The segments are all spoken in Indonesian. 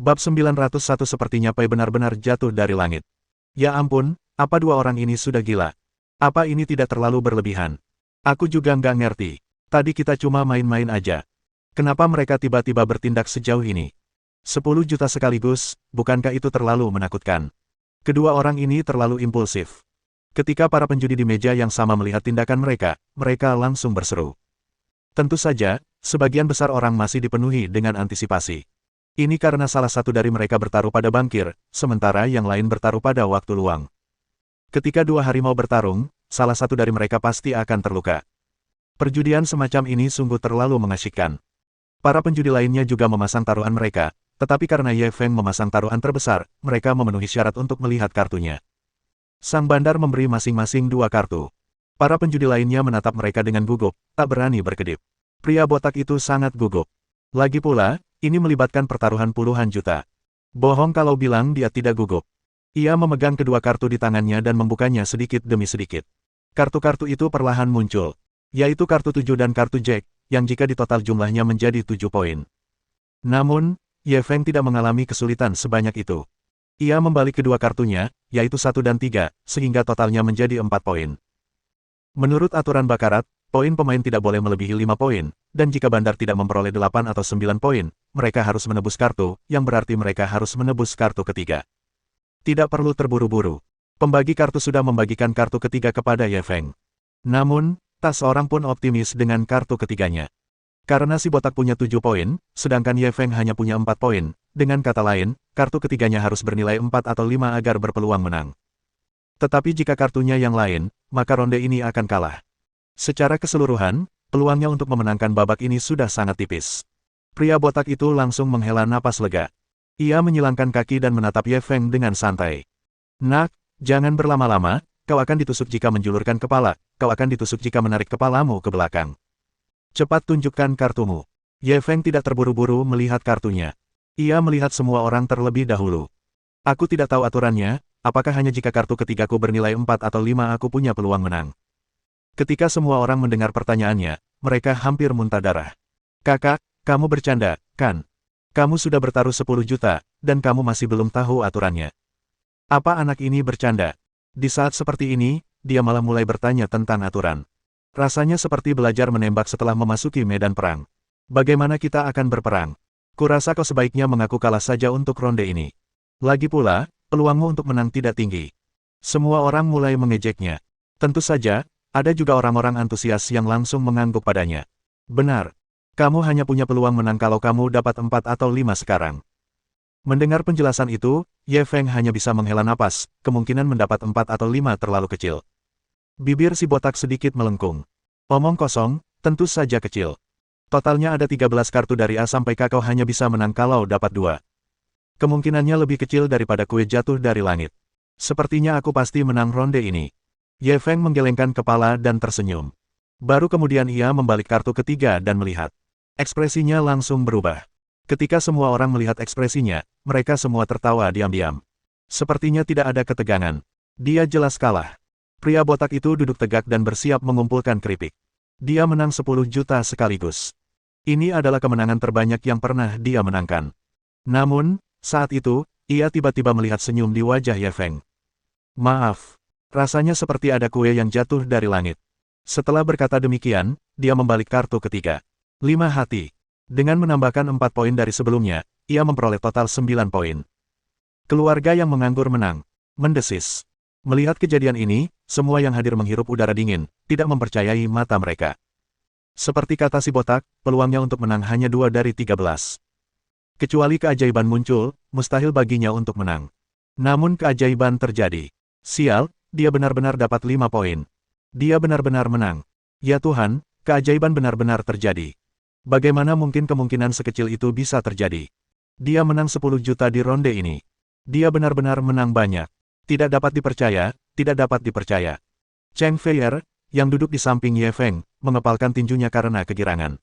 Bab 901 sepertinya Pai benar-benar jatuh dari langit. Ya ampun, apa dua orang ini sudah gila? Apa ini tidak terlalu berlebihan? Aku juga nggak ngerti. Tadi kita cuma main-main aja. Kenapa mereka tiba-tiba bertindak sejauh ini? 10 juta sekaligus, bukankah itu terlalu menakutkan? Kedua orang ini terlalu impulsif. Ketika para penjudi di meja yang sama melihat tindakan mereka, mereka langsung berseru. Tentu saja, sebagian besar orang masih dipenuhi dengan antisipasi. Ini karena salah satu dari mereka bertaruh pada bankir, sementara yang lain bertaruh pada waktu luang. Ketika dua harimau bertarung, salah satu dari mereka pasti akan terluka. Perjudian semacam ini sungguh terlalu mengasyikkan. Para penjudi lainnya juga memasang taruhan mereka, tetapi karena Ye Feng memasang taruhan terbesar, mereka memenuhi syarat untuk melihat kartunya. Sang bandar memberi masing-masing 2 kartu. Para penjudi lainnya menatap mereka dengan gugup, tak berani berkedip. Pria botak itu sangat gugup. Lagi pula, ini melibatkan pertaruhan puluhan juta. Bohong kalau bilang dia tidak gugup. Ia memegang kedua kartu di tangannya dan membukanya sedikit demi sedikit. Kartu-kartu itu perlahan muncul, yaitu kartu 7 dan kartu Jack, yang jika ditotal jumlahnya menjadi 7 poin. Namun, Ye Feng tidak mengalami kesulitan sebanyak itu. Ia membalik kedua kartunya, yaitu 1 dan 3, sehingga totalnya menjadi 4 poin. Menurut aturan bakarat, poin pemain tidak boleh melebihi 5 poin, dan jika bandar tidak memperoleh 8 atau 9 poin, mereka harus menebus kartu, yang berarti mereka harus menebus kartu ketiga. Tidak perlu terburu-buru. Pembagi kartu sudah membagikan kartu ketiga kepada Ye Feng. Namun, tak seorang pun optimis dengan kartu ketiganya. Karena si botak punya 7 poin, sedangkan Ye Feng hanya punya 4 poin, dengan kata lain, kartu ketiganya harus bernilai 4 atau 5 agar berpeluang menang. Tetapi jika kartunya yang lain, maka ronde ini akan kalah. Secara keseluruhan, peluangnya untuk memenangkan babak ini sudah sangat tipis. Pria botak itu langsung menghela napas lega. Ia menyilangkan kaki dan menatap Ye Feng dengan santai. Nak, jangan berlama-lama, kau akan ditusuk jika menjulurkan kepala, kau akan ditusuk jika menarik kepalamu ke belakang. Cepat tunjukkan kartumu. Ye Feng tidak terburu-buru melihat kartunya. Ia melihat semua orang terlebih dahulu. Aku tidak tahu aturannya, apakah hanya jika kartu ketigaku bernilai 4 atau 5 aku punya peluang menang. Ketika semua orang mendengar pertanyaannya, mereka hampir muntah darah. Kakak, kamu bercanda, kan? Kamu sudah bertaruh 10 juta, dan kamu masih belum tahu aturannya. Apa anak ini bercanda? Di saat seperti ini, dia malah mulai bertanya tentang aturan. Rasanya seperti belajar menembak setelah memasuki medan perang. Bagaimana kita akan berperang? Kurasa kau sebaiknya mengaku kalah saja untuk ronde ini. Lagi pula, peluangmu untuk menang tidak tinggi. Semua orang mulai mengejeknya. Tentu saja, ada juga orang-orang antusias yang langsung mengangguk padanya. Benar. Kamu hanya punya peluang menang kalau kamu dapat 4 atau 5 sekarang. Mendengar penjelasan itu, Ye Feng hanya bisa menghela napas, kemungkinan mendapat 4 atau 5 terlalu kecil. Bibir si botak sedikit melengkung. Omong kosong, tentu saja kecil. Totalnya ada 13 kartu dari A sampai K, kau hanya bisa menang kalau dapat 2. Kemungkinannya lebih kecil daripada kue jatuh dari langit. Sepertinya aku pasti menang ronde ini. Ye Feng menggelengkan kepala dan tersenyum. Baru kemudian ia membalik kartu ketiga dan melihat. Ekspresinya langsung berubah. Ketika semua orang melihat ekspresinya, mereka semua tertawa diam-diam. Sepertinya tidak ada ketegangan. Dia jelas kalah. Pria botak itu duduk tegak dan bersiap mengumpulkan keripik. Dia menang 10 juta sekaligus. Ini adalah kemenangan terbanyak yang pernah dia menangkan. Namun, saat itu, ia tiba-tiba melihat senyum di wajah Ye Feng. Maaf. Rasanya seperti ada kue yang jatuh dari langit. Setelah berkata demikian, dia membalik kartu ketiga. 5 hati. Dengan menambahkan 4 poin dari sebelumnya, ia memperoleh total 9 poin. Keluarga yang menganggur menang. Mendesis. Melihat kejadian ini, semua yang hadir menghirup udara dingin, tidak mempercayai mata mereka. Seperti kata si botak, peluangnya untuk menang hanya 2 dari 13. Kecuali keajaiban muncul, mustahil baginya untuk menang. Namun keajaiban terjadi. Sial, dia benar-benar dapat 5 poin. Dia benar-benar menang. Ya Tuhan, keajaiban benar-benar terjadi. Bagaimana mungkin kemungkinan sekecil itu bisa terjadi? Dia menang 10 juta di ronde ini. Dia benar-benar menang banyak. Tidak dapat dipercaya, tidak dapat dipercaya. Cheng Feier, yang duduk di samping Ye Feng, mengepalkan tinjunya karena kegirangan.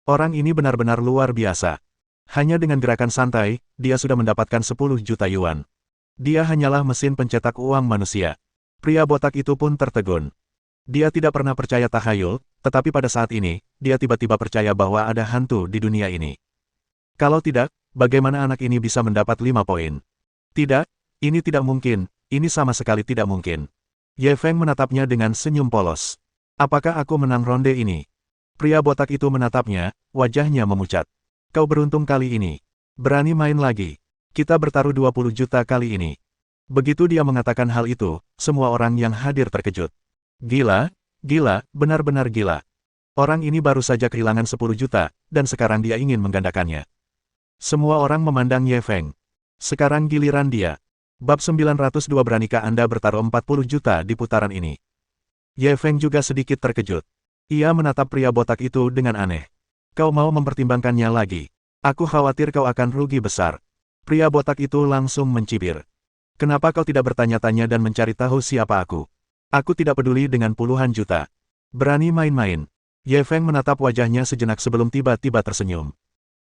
Orang ini benar-benar luar biasa. Hanya dengan gerakan santai, dia sudah mendapatkan 10 juta yuan. Dia hanyalah mesin pencetak uang manusia. Pria botak itu pun tertegun. Dia tidak pernah percaya tahayul, tetapi pada saat ini, dia tiba-tiba percaya bahwa ada hantu di dunia ini. Kalau tidak, bagaimana anak ini bisa mendapat 5 poin? Tidak, ini tidak mungkin, ini sama sekali tidak mungkin. Ye Feng menatapnya dengan senyum polos. Apakah aku menang ronde ini? Pria botak itu menatapnya, wajahnya memucat. Kau beruntung kali ini. Berani main lagi. Kita bertaruh 20 juta kali ini. Begitu dia mengatakan hal itu, semua orang yang hadir terkejut. Gila, gila, benar-benar gila. Orang ini baru saja kehilangan 10 juta, dan sekarang dia ingin menggandakannya. Semua orang memandang Ye Feng. Sekarang giliran dia. Bab 902 beranikah Anda bertaruh 40 juta di putaran ini? Ye Feng juga sedikit terkejut. Ia menatap pria botak itu dengan aneh. Kau mau mempertimbangkannya lagi? Aku khawatir kau akan rugi besar. Pria botak itu langsung mencibir. Kenapa kau tidak bertanya-tanya dan mencari tahu siapa aku? Aku tidak peduli dengan puluhan juta. Berani main-main. Ye Feng menatap wajahnya sejenak sebelum tiba-tiba tersenyum.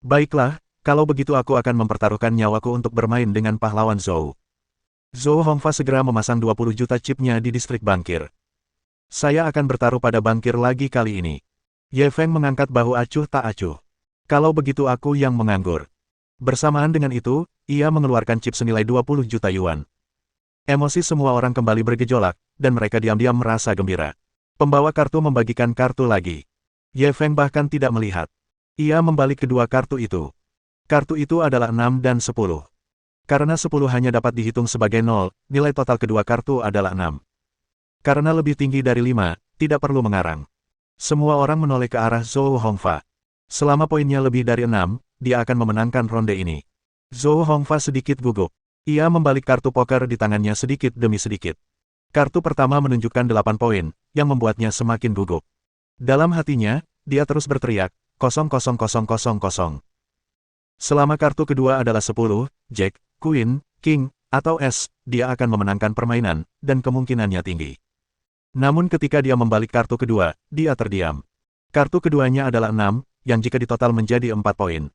Baiklah, kalau begitu aku akan mempertaruhkan nyawaku untuk bermain dengan pahlawan Zhou. Zhou Hongfa segera memasang 20 juta chipnya di distrik bangkir. Saya akan bertaruh pada bangkir lagi kali ini. Ye Feng mengangkat bahu acuh tak acuh. Kalau begitu aku yang menganggur. Bersamaan dengan itu, ia mengeluarkan chip senilai 20 juta yuan. Emosi semua orang kembali bergejolak, dan mereka diam-diam merasa gembira. Pembawa kartu membagikan kartu lagi. Ye Feng bahkan tidak melihat. Ia membalik kedua kartu itu. Kartu itu adalah 6 dan 10. Karena 10 hanya dapat dihitung sebagai 0, nilai total kedua kartu adalah 6. Karena lebih tinggi dari 5, tidak perlu mengarang. Semua orang menoleh ke arah Zhou Hongfa. Selama poinnya lebih dari 6, dia akan memenangkan ronde ini. Zhou Hongfa sedikit gugup. Ia membalik kartu poker di tangannya sedikit demi sedikit. Kartu pertama menunjukkan 8 poin, yang membuatnya semakin gugup. Dalam hatinya, dia terus berteriak, 00000. Selama kartu kedua adalah 10, Jack, Queen, King, atau S, dia akan memenangkan permainan, dan kemungkinannya tinggi. Namun ketika dia membalik kartu kedua, dia terdiam. Kartu keduanya adalah 6, yang jika ditotal menjadi 4 poin.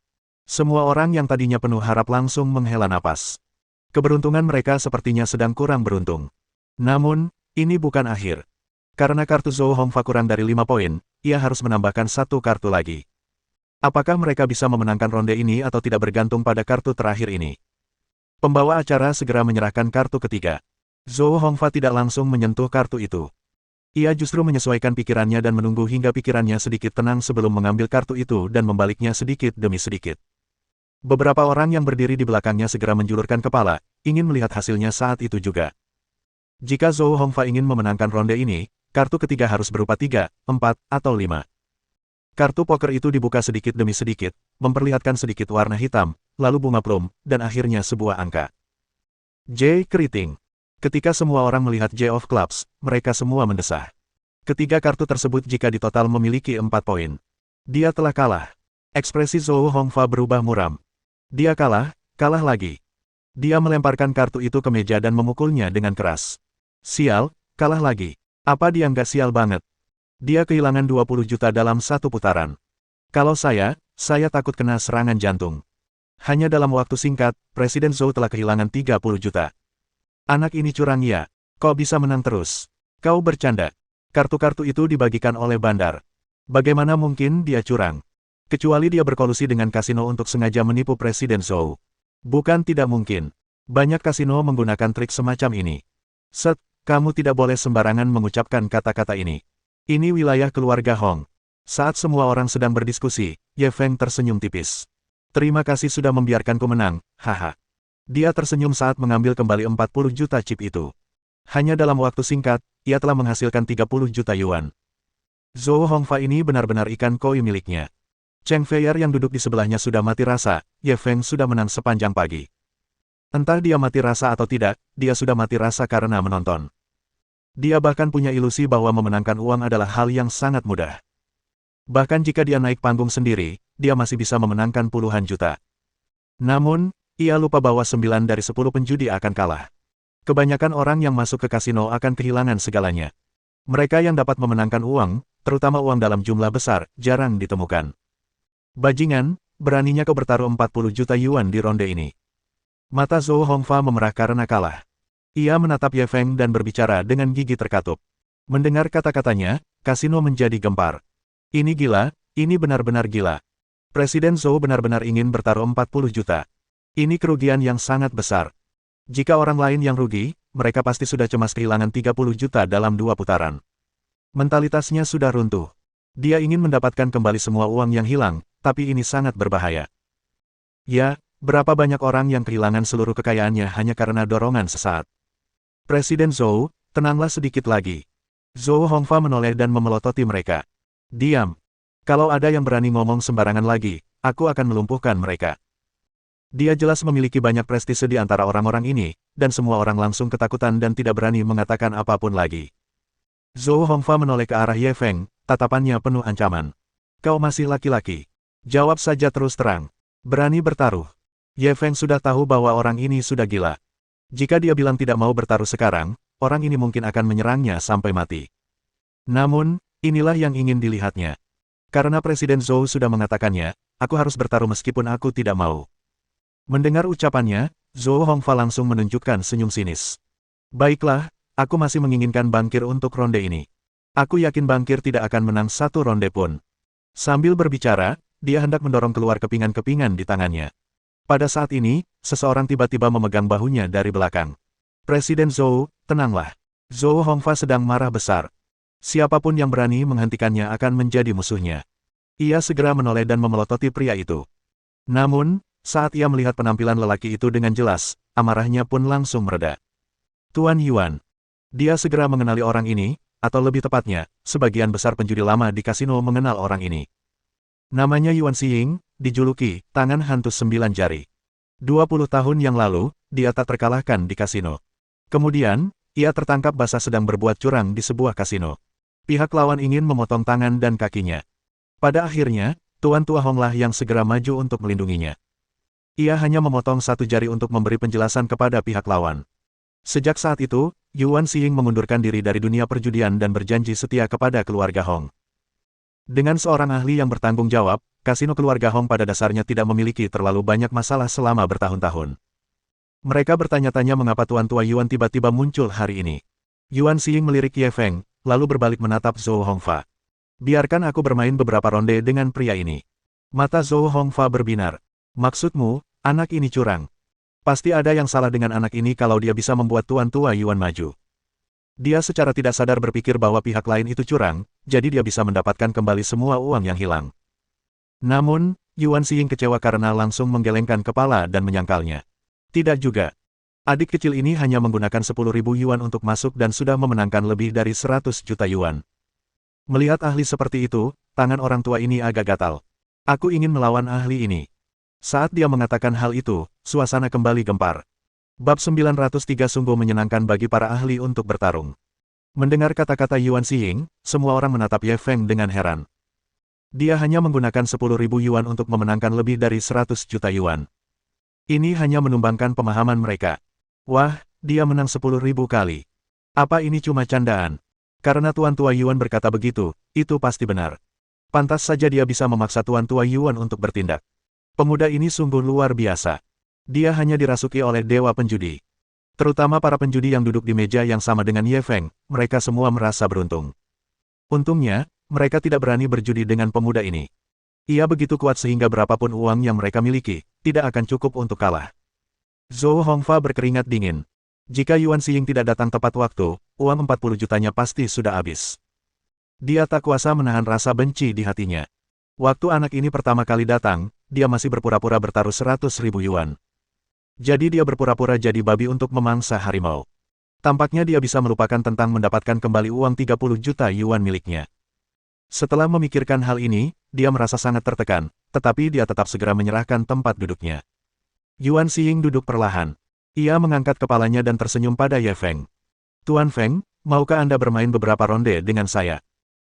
Semua orang yang tadinya penuh harap langsung menghela napas. Keberuntungan mereka sepertinya sedang kurang beruntung. Namun, ini bukan akhir. Karena kartu Zhou Hongfa kurang dari 5 poin, ia harus menambahkan satu kartu lagi. Apakah mereka bisa memenangkan ronde ini atau tidak bergantung pada kartu terakhir ini? Pembawa acara segera menyerahkan kartu ketiga. Zhou Hongfa tidak langsung menyentuh kartu itu. Ia justru menyesuaikan pikirannya dan menunggu hingga pikirannya sedikit tenang sebelum mengambil kartu itu dan membaliknya sedikit demi sedikit. Beberapa orang yang berdiri di belakangnya segera menjulurkan kepala, ingin melihat hasilnya saat itu juga. Jika Zhou Hongfa ingin memenangkan ronde ini, kartu ketiga harus berupa 3, 4, atau 5. Kartu poker itu dibuka sedikit demi sedikit, memperlihatkan sedikit warna hitam, lalu bunga plum, dan akhirnya sebuah angka. J. Keriting. Ketika semua orang melihat J of Clubs, mereka semua mendesah. Ketiga kartu tersebut jika ditotal memiliki 4 poin. Dia telah kalah. Ekspresi Zhou Hongfa berubah muram. Dia kalah, kalah lagi. Dia melemparkan kartu itu ke meja dan memukulnya dengan keras. Sial, kalah lagi. Apa dia nggak sial banget? Dia kehilangan 20 juta dalam satu putaran. Kalau saya takut kena serangan jantung. Hanya dalam waktu singkat, Presiden Zhou telah kehilangan 30 juta. Anak ini curang ya. Kok bisa menang terus? Kau bercanda. Kartu-kartu itu dibagikan oleh bandar. Bagaimana mungkin dia curang? Kecuali dia berkolusi dengan kasino untuk sengaja menipu Presiden Zhou. Bukan tidak mungkin. Banyak kasino menggunakan trik semacam ini. Set, kamu tidak boleh sembarangan mengucapkan kata-kata ini. Ini wilayah keluarga Hong. Saat semua orang sedang berdiskusi, Ye Feng tersenyum tipis. Terima kasih sudah membiarkanku menang, haha. Dia tersenyum saat mengambil kembali 40 juta chip itu. Hanya dalam waktu singkat, ia telah menghasilkan 30 juta yuan. Zhou Hongfa ini benar-benar ikan koi miliknya. Cheng Feier yang duduk di sebelahnya sudah mati rasa, Ye Feng sudah menang sepanjang pagi. Entah dia mati rasa atau tidak, dia sudah mati rasa karena menonton. Dia bahkan punya ilusi bahwa memenangkan uang adalah hal yang sangat mudah. Bahkan jika dia naik panggung sendiri, dia masih bisa memenangkan puluhan juta. Namun, ia lupa bahwa 9 dari 10 penjudi akan kalah. Kebanyakan orang yang masuk ke kasino akan kehilangan segalanya. Mereka yang dapat memenangkan uang, terutama uang dalam jumlah besar, jarang ditemukan. Bajingan, beraninya kau bertaruh 40 juta yuan di ronde ini. Mata Zhou Hongfa memerah karena kalah. Ia menatap Ye Feng dan berbicara dengan gigi terkatup. Mendengar kata-katanya, kasino menjadi gempar. Ini gila, ini benar-benar gila. Presiden Zhou benar-benar ingin bertaruh 40 juta. Ini kerugian yang sangat besar. Jika orang lain yang rugi, mereka pasti sudah cemas kehilangan 30 juta dalam 2 putaran. Mentalitasnya sudah runtuh. Dia ingin mendapatkan kembali semua uang yang hilang, tapi ini sangat berbahaya. Ya, berapa banyak orang yang kehilangan seluruh kekayaannya hanya karena dorongan sesaat. Presiden Zhou, tenanglah sedikit lagi. Zhou Hongfa menoleh dan memelototi mereka. Diam. Kalau ada yang berani ngomong sembarangan lagi, aku akan melumpuhkan mereka. Dia jelas memiliki banyak prestise di antara orang-orang ini, dan semua orang langsung ketakutan dan tidak berani mengatakan apapun lagi. Zhou Hongfa menoleh ke arah Ye Feng, tatapannya penuh ancaman. Kau masih laki-laki. Jawab saja terus terang. Berani bertaruh. Ye Feng sudah tahu bahwa orang ini sudah gila. Jika dia bilang tidak mau bertaruh sekarang, orang ini mungkin akan menyerangnya sampai mati. Namun, inilah yang ingin dilihatnya. Karena Presiden Zhou sudah mengatakannya, aku harus bertaruh meskipun aku tidak mau. Mendengar ucapannya, Zhou Hongfa langsung menunjukkan senyum sinis. Baiklah, aku masih menginginkan Bangkir untuk ronde ini. Aku yakin Bangkir tidak akan menang satu ronde pun. Sambil berbicara, dia hendak mendorong keluar kepingan-kepingan di tangannya. Pada saat ini, seseorang tiba-tiba memegang bahunya dari belakang. Presiden Zhou, tenanglah. Zhou Hongfa sedang marah besar. Siapapun yang berani menghentikannya akan menjadi musuhnya. Ia segera menoleh dan memelototi pria itu. Namun, saat ia melihat penampilan lelaki itu dengan jelas, amarahnya pun langsung mereda. Tuan Yuan. Dia segera mengenali orang ini, atau lebih tepatnya, sebagian besar penjudi lama di kasino mengenal orang ini. Namanya Yuan Xiying, dijuluki tangan hantu 9 jari. 20 tahun yang lalu, dia tak terkalahkan di kasino. Kemudian, ia tertangkap basah sedang berbuat curang di sebuah kasino. Pihak lawan ingin memotong tangan dan kakinya. Pada akhirnya, Tuan Tua Honglah yang segera maju untuk melindunginya. Ia hanya memotong satu jari untuk memberi penjelasan kepada pihak lawan. Sejak saat itu, Yuan Xiying mengundurkan diri dari dunia perjudian dan berjanji setia kepada keluarga Hong. Dengan seorang ahli yang bertanggung jawab, kasino keluarga Hong pada dasarnya tidak memiliki terlalu banyak masalah selama bertahun-tahun. Mereka bertanya-tanya mengapa Tuan Tua Yuan tiba-tiba muncul hari ini. Yuan Xiying melirik Ye Feng, lalu berbalik menatap Zhou Hongfa. Biarkan aku bermain beberapa ronde dengan pria ini. Mata Zhou Hongfa berbinar. Maksudmu, anak ini curang. Pasti ada yang salah dengan anak ini kalau dia bisa membuat Tuan Tua Yuan maju. Dia secara tidak sadar berpikir bahwa pihak lain itu curang, jadi dia bisa mendapatkan kembali semua uang yang hilang. Namun, Yuan Xiying kecewa karena langsung menggelengkan kepala dan menyangkalnya. Tidak juga. Adik kecil ini hanya menggunakan 10.000 yuan untuk masuk dan sudah memenangkan lebih dari 100 juta yuan. Melihat ahli seperti itu, tangan orang tua ini agak gatal. Aku ingin melawan ahli ini. Saat dia mengatakan hal itu, suasana kembali gempar. Bab 903 sungguh menyenangkan bagi para ahli untuk bertarung. Mendengar kata-kata Yuan Xiying, semua orang menatap Ye Feng dengan heran. Dia hanya menggunakan 10.000 yuan untuk memenangkan lebih dari 100 juta yuan. Ini hanya menumbangkan pemahaman mereka. Wah, dia menang 10.000 kali. Apa ini cuma candaan? Karena Tuan Tua Yuan berkata begitu, itu pasti benar. Pantas saja dia bisa memaksa Tuan Tua Yuan untuk bertindak. Pemuda ini sungguh luar biasa. Dia hanya dirasuki oleh dewa penjudi. Terutama para penjudi yang duduk di meja yang sama dengan Ye Feng, mereka semua merasa beruntung. Untungnya, mereka tidak berani berjudi dengan pemuda ini. Ia begitu kuat sehingga berapapun uang yang mereka miliki, tidak akan cukup untuk kalah. Zhou Hongfa berkeringat dingin. Jika Yuan Xiying tidak datang tepat waktu, uang 40 jutanya pasti sudah habis. Dia tak kuasa menahan rasa benci di hatinya. Waktu anak ini pertama kali datang, dia masih berpura-pura bertaruh 100.000 yuan. Jadi dia berpura-pura jadi babi untuk memangsa harimau. Tampaknya dia bisa melupakan tentang mendapatkan kembali uang 30 juta yuan miliknya. Setelah memikirkan hal ini, dia merasa sangat tertekan, tetapi dia tetap segera menyerahkan tempat duduknya. Yuan Xiying duduk perlahan. Ia mengangkat kepalanya dan tersenyum pada Ye Feng. Tuan Feng, maukah Anda bermain beberapa ronde dengan saya?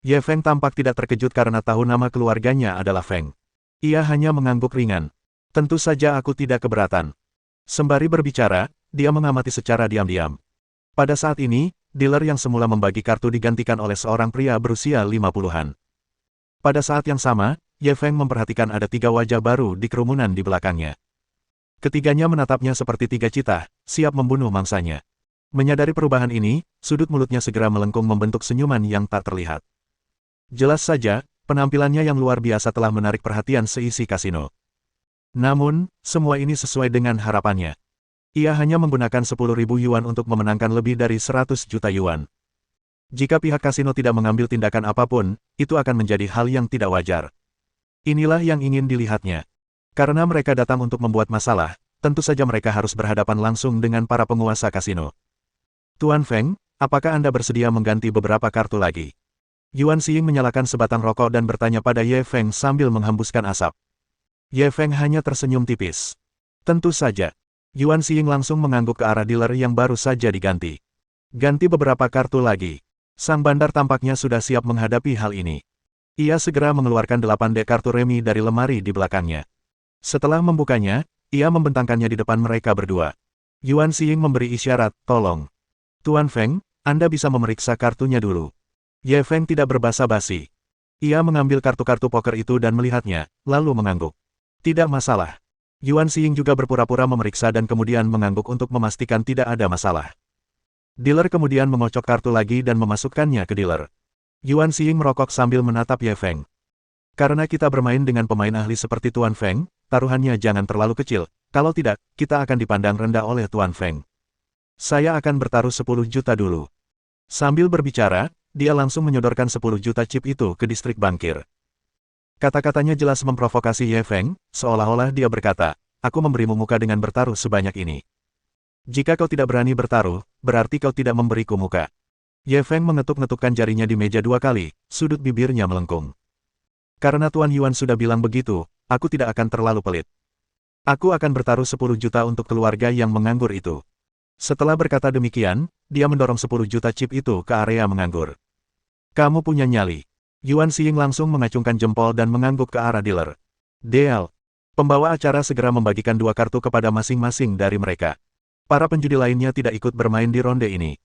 Ye Feng tampak tidak terkejut karena tahu nama keluarganya adalah Feng. Ia hanya mengangguk ringan. Tentu saja aku tidak keberatan. Sembari berbicara, dia mengamati secara diam-diam. Pada saat ini, dealer yang semula membagi kartu digantikan oleh seorang pria berusia 50-an. Pada saat yang sama, Ye Feng memperhatikan ada 3 wajah baru di kerumunan di belakangnya. Ketiganya menatapnya seperti 3 cita, siap membunuh mangsanya. Menyadari perubahan ini, sudut mulutnya segera melengkung membentuk senyuman yang tak terlihat. Jelas saja, Penampilannya yang luar biasa telah menarik perhatian seisi kasino. Namun, semua ini sesuai dengan harapannya. Ia hanya menggunakan 10.000 yuan untuk memenangkan lebih dari 100 juta yuan. Jika pihak kasino tidak mengambil tindakan apapun, itu akan menjadi hal yang tidak wajar. Inilah yang ingin dilihatnya. Karena mereka datang untuk membuat masalah, tentu saja mereka harus berhadapan langsung dengan para penguasa kasino. Tuan Feng, apakah Anda bersedia mengganti beberapa kartu lagi? Yuan Xiying menyalakan sebatang rokok dan bertanya pada Ye Feng sambil menghembuskan asap. Ye Feng hanya tersenyum tipis. Tentu saja. Yuan Xiying langsung mengangguk ke arah dealer yang baru saja diganti. Ganti beberapa kartu lagi. Sang bandar tampaknya sudah siap menghadapi hal ini. Ia segera mengeluarkan 8 dek kartu remi dari lemari di belakangnya. Setelah membukanya, ia membentangkannya di depan mereka berdua. Yuan Xiying memberi isyarat, tolong. Tuan Feng, Anda bisa memeriksa kartunya dulu. Ye Feng tidak berbasa-basi. Ia mengambil kartu-kartu poker itu dan melihatnya, lalu mengangguk. Tidak masalah. Yuan Xiying juga berpura-pura memeriksa dan kemudian mengangguk untuk memastikan tidak ada masalah. Dealer kemudian mengocok kartu lagi dan memasukkannya ke dealer. Yuan Xiying merokok sambil menatap Ye Feng. Karena kita bermain dengan pemain ahli seperti Tuan Feng, taruhannya jangan terlalu kecil, kalau tidak, kita akan dipandang rendah oleh Tuan Feng. Saya akan bertaruh 10 juta dulu. Sambil berbicara, dia langsung menyodorkan 10 juta chip itu ke distrik bankir. Kata-katanya jelas memprovokasi Ye Feng, seolah-olah dia berkata, aku memberimu muka dengan bertaruh sebanyak ini. Jika kau tidak berani bertaruh, berarti kau tidak memberiku muka. Ye Feng mengetuk-ngetukkan jarinya di meja 2 kali, sudut bibirnya melengkung. Karena Tuan Yuan sudah bilang begitu, aku tidak akan terlalu pelit. Aku akan bertaruh 10 juta untuk keluarga yang menganggur itu. Setelah berkata demikian, dia mendorong 10 juta chip itu ke area menganggur. Kamu punya nyali. Yuan Xiying langsung mengacungkan jempol dan mengangguk ke arah dealer. Deal. Pembawa acara segera membagikan 2 kartu kepada masing-masing dari mereka. Para penjudi lainnya tidak ikut bermain di ronde ini.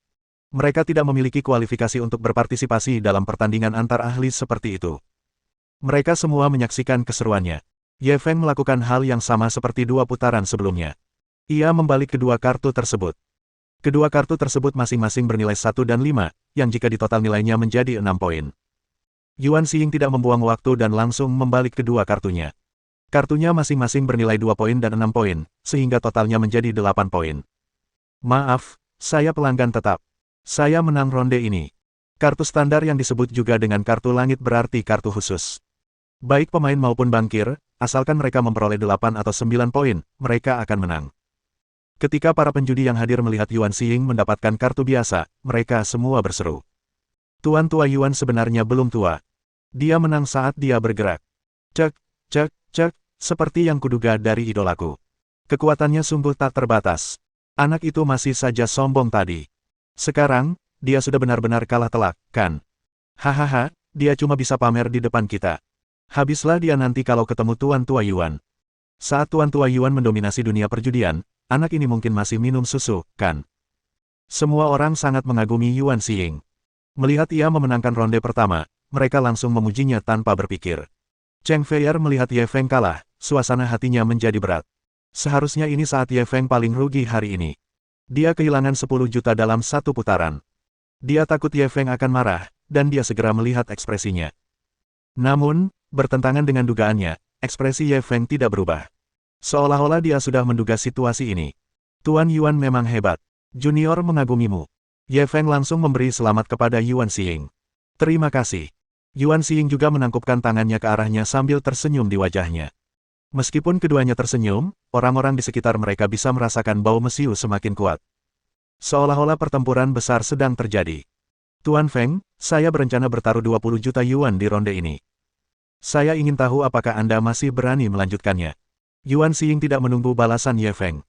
Mereka tidak memiliki kualifikasi untuk berpartisipasi dalam pertandingan antar ahli seperti itu. Mereka semua menyaksikan keseruannya. Ye Feng melakukan hal yang sama seperti 2 putaran sebelumnya. Ia membalik kedua kartu tersebut. Kedua kartu tersebut masing-masing bernilai 1 dan 5, yang jika ditotal nilainya menjadi 6 poin. Yuan Xiying tidak membuang waktu dan langsung membalik kedua kartunya. Kartunya masing-masing bernilai 2 poin dan 6 poin, sehingga totalnya menjadi 8 poin. Maaf, saya pelanggan tetap. Saya menang ronde ini. Kartu standar yang disebut juga dengan kartu langit berarti kartu khusus. Baik pemain maupun bankir, asalkan mereka memperoleh 8 atau 9 poin, mereka akan menang. Ketika para penjudi yang hadir melihat Yuan Xiying mendapatkan kartu biasa, mereka semua berseru. Tuan tua Yuan sebenarnya belum tua. Dia menang saat dia bergerak. Cek, cek, cek, seperti yang kuduga dari idolaku. Kekuatannya sungguh tak terbatas. Anak itu masih saja sombong tadi. Sekarang, dia sudah benar-benar kalah telak, kan? Hahaha, dia cuma bisa pamer di depan kita. Habislah dia nanti kalau ketemu Tuan tua Yuan. Saat Tuan tua Yuan mendominasi dunia perjudian, anak ini mungkin masih minum susu, kan? Semua orang sangat mengagumi Yuan Xiying. Melihat ia memenangkan ronde pertama, mereka langsung memujinya tanpa berpikir. Cheng Feier melihat Ye Feng kalah, suasana hatinya menjadi berat. Seharusnya ini saat Ye Feng paling rugi hari ini. Dia kehilangan 10 juta dalam 1 putaran. Dia takut Ye Feng akan marah, dan dia segera melihat ekspresinya. Namun, bertentangan dengan dugaannya, ekspresi Ye Feng tidak berubah. Seolah-olah dia sudah menduga situasi ini. Tuan Yuan memang hebat. Junior mengagumimu. Ye Feng langsung memberi selamat kepada Yuan Xiying. Terima kasih. Yuan Xiying juga menangkupkan tangannya ke arahnya sambil tersenyum di wajahnya. Meskipun keduanya tersenyum, orang-orang di sekitar mereka bisa merasakan bau mesiu semakin kuat. Seolah-olah pertempuran besar sedang terjadi. Tuan Feng, saya berencana bertaruh 20 juta yuan di ronde ini. Saya ingin tahu apakah Anda masih berani melanjutkannya. Yuan Xiying tidak menunggu balasan Ye Feng.